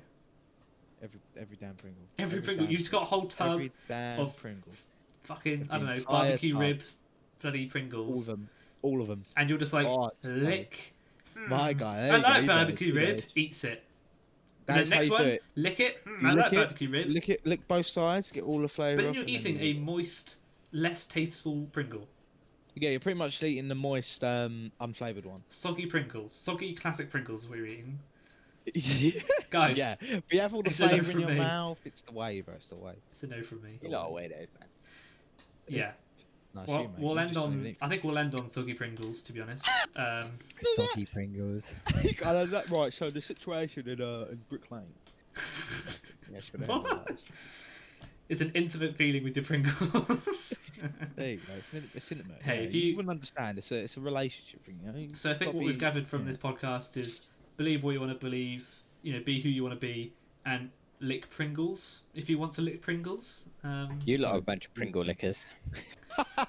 Every damn Pringle. Every Pringle. damn You just got a whole tub Every damn of Pringle. fucking I The don't know entire barbecue tub. rib, bloody All Pringles, of them. All of them. and you're just like Oh, it's lick. My guy. There I you go, like he barbecue knows, he rib. knows. Eats it. That's the next how you one, do it. lick it. You I lick like it, barbecue rib. Lick both sides, get all the flavour. But then off, you're and eating you a moist, less tasteful Pringle. Yeah, you're pretty much eating the moist, unflavoured one. Soggy Pringles. Soggy classic Pringles is what you're eating. Guys, Yeah, but you have all the it's a no flavour in from your me. mouth. It's the way, bro. It's the way. it's a no from me. You lot are weirdos, man. Yeah. No, it's Well, you, mate. we'll You end just don't even on. eat- I think we'll end on soggy Pringles, to be honest. Soggy Pringles. Right, so the situation in Brick Lane. Yes, but anyway, What? that's- It's an intimate feeling with your Pringles. There you go. It's intimate. Hey, yeah, if you- wouldn't understand, it's a relationship thing. You know? So I think Gotta what we've be- gathered from yeah. this podcast is believe what you want to believe, be who you want to be, and lick Pringles if you want to lick Pringles. You lot are a bunch of Pringle lickers.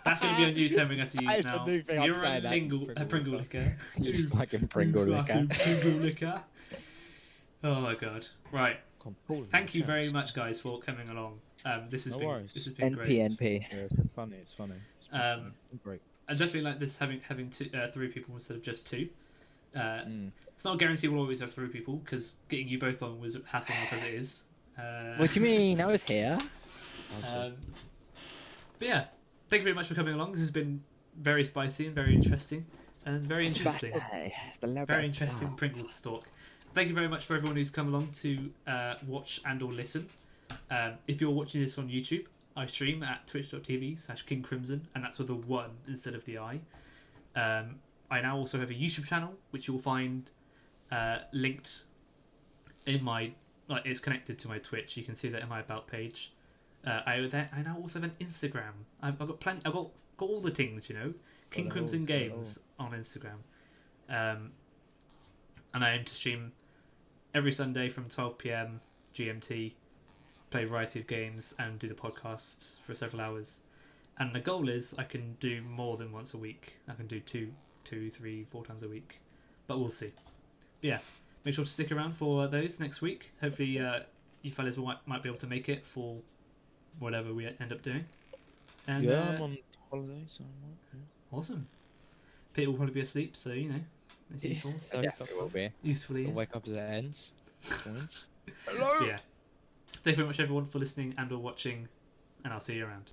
That's going to be a new term we have to That use is the now. new thing I'm You're a, saying, that, a Pringle Pringle licker. licker. You fucking Pringle You licker. fucking Pringle licker. Oh my god! Right. Come, call them Thank you chaps. very much, guys, for coming along. This has No been worries. great. NPNP. Yeah, it's been funny. It's funny. Great. I definitely like this having three people instead of just two. Mm. It's not a guarantee we'll always have three people because getting you both on was hassling enough as it is. What do you mean? I was here. But yeah, thank you very much for coming along. This has been very spicy and very interesting and very interesting. Very interesting Pringles talk. Thank you very much for everyone who's come along to watch and or listen. If you're watching this on YouTube, I stream at twitch.tv/KingCrimson, and that's with a 1 instead of the I. I now also have a YouTube channel, which you'll find linked in my... it's connected to my Twitch. You can see that in my About page. I now also have an Instagram. I've got plenty... I've got all the things, King Crimson Games on Instagram. And I aim to stream every Sunday from 12 PM GMT, play a variety of games, and do the podcast for several hours. And the goal is I can do more than once a week. I can do 2, 3, 4 times a week. But we'll see. But yeah, make sure to stick around for those next week. Hopefully you fellas might be able to make it for whatever we end up doing. And Yeah, I'm on holiday, so awesome. Peter will probably be asleep, so you know it's useful. So Definitely will be. Usefully. I'll wake up as it ends. Points. Hello. Yeah. Thank you very much, everyone, for listening and or watching, and I'll see you around.